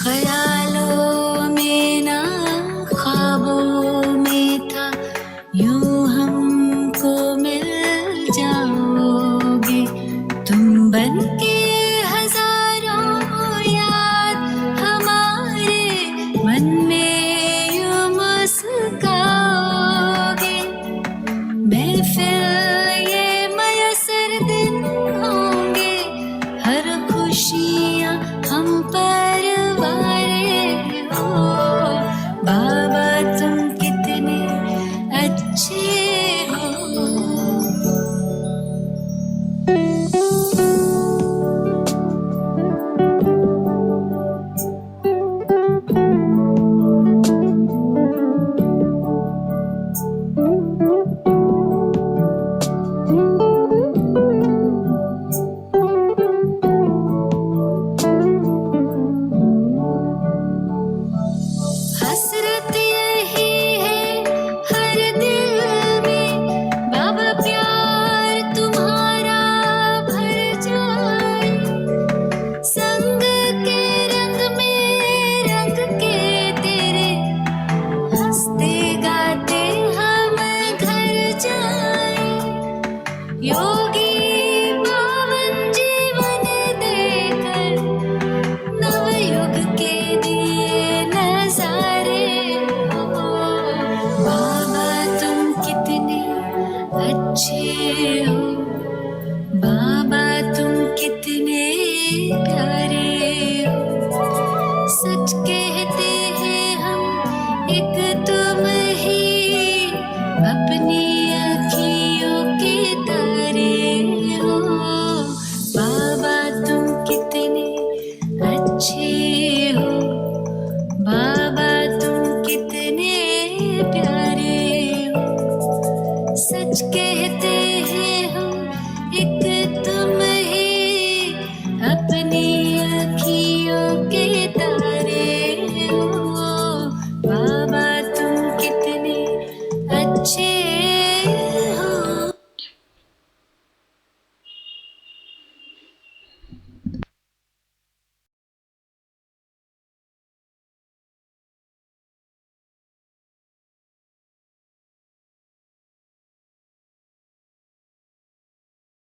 ख्यालों में ना ख्वाबों में था, यूं हमको मिल जाओगे तुम बनके